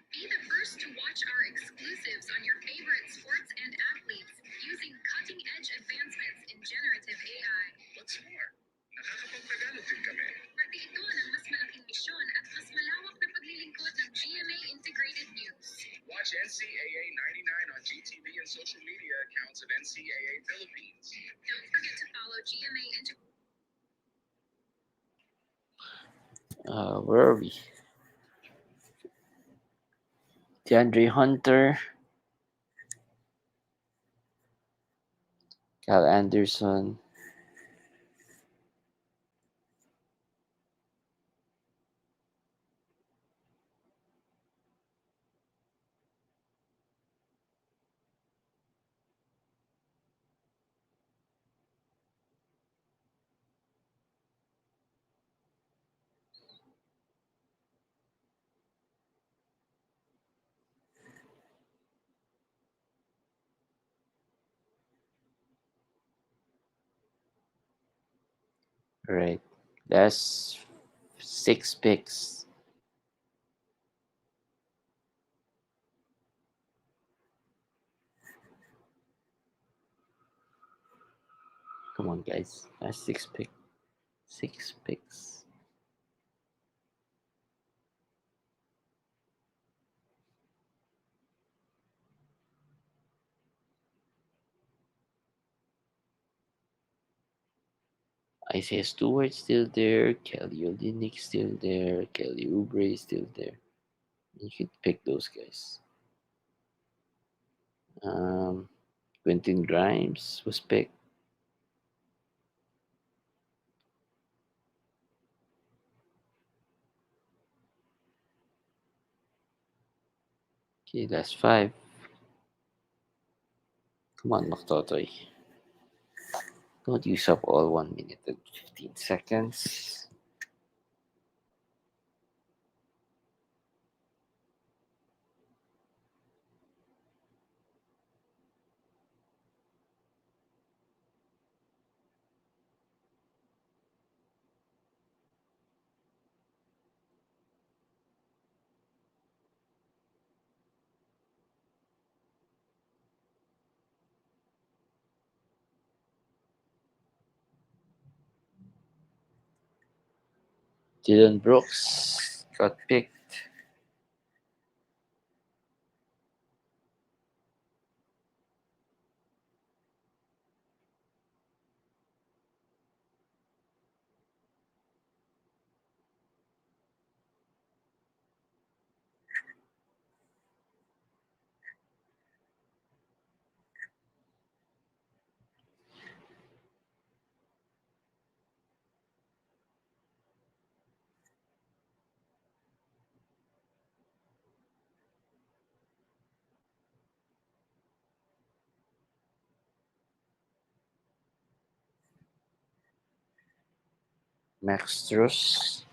Be the first to watch our exclusives on your favorite sports and athletes using cutting-edge advancements in generative AI. What's more, nakakapagtagalog din kami. Parte ito ng mas malaking misyon at mas malawak na paglilingkod ng GMA Integrated News. Watch NCAA 99 on GTV and social media accounts of NCAA Philippines. Don't forget to follow GMA Integrated. Where are we? DeAndre Hunter, Cal Anderson. Right. That's 6 picks. Come on, guys. That's 6 picks. 6 picks. Isaiah Stewart still there. Kelly Olynyk still there. Kelly Oubre still there. You could pick those guys. Um, Quentin Grimes was picked. Okay, that's 5. Come on, Maktotoy. Don't use up all 1 minute and 15 seconds. Dylan Brooks got picked. Max Strus.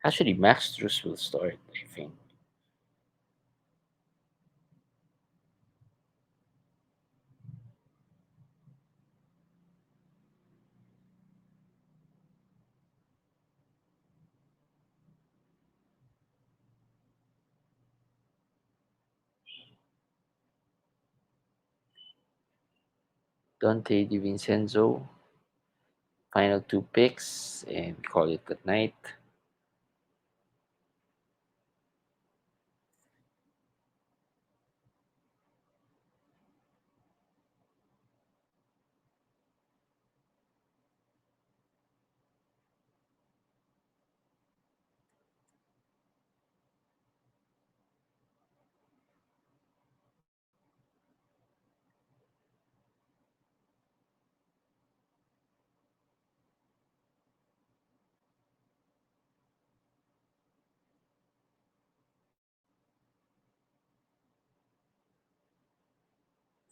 Actually, Max Strus will start, I think. Dante DiVincenzo. Final two picks, and we call it good night.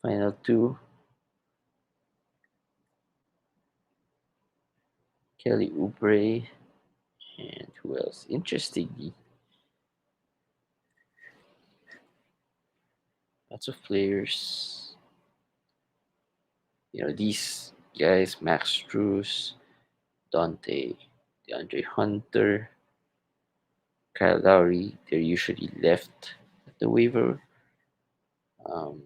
Final two, Kelly Oubre, and who else? Interestingly, lots of players. These guys, Max Strus, Dante, DeAndre Hunter, Kyle Lowry, they're usually left at the waiver, um,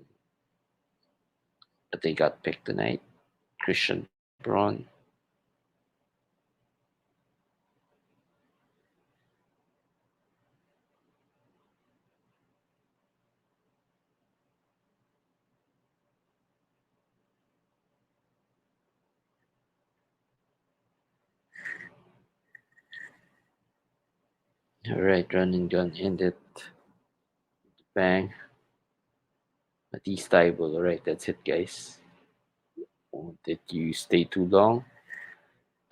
but they got picked tonight. Christian Braun. All right, run and gun ended. Bang. Matisse Tybul. All right, that's it, guys. Won't let you stay too long.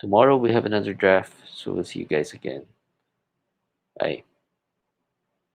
Tomorrow we have another draft, so we'll see you guys again. Bye.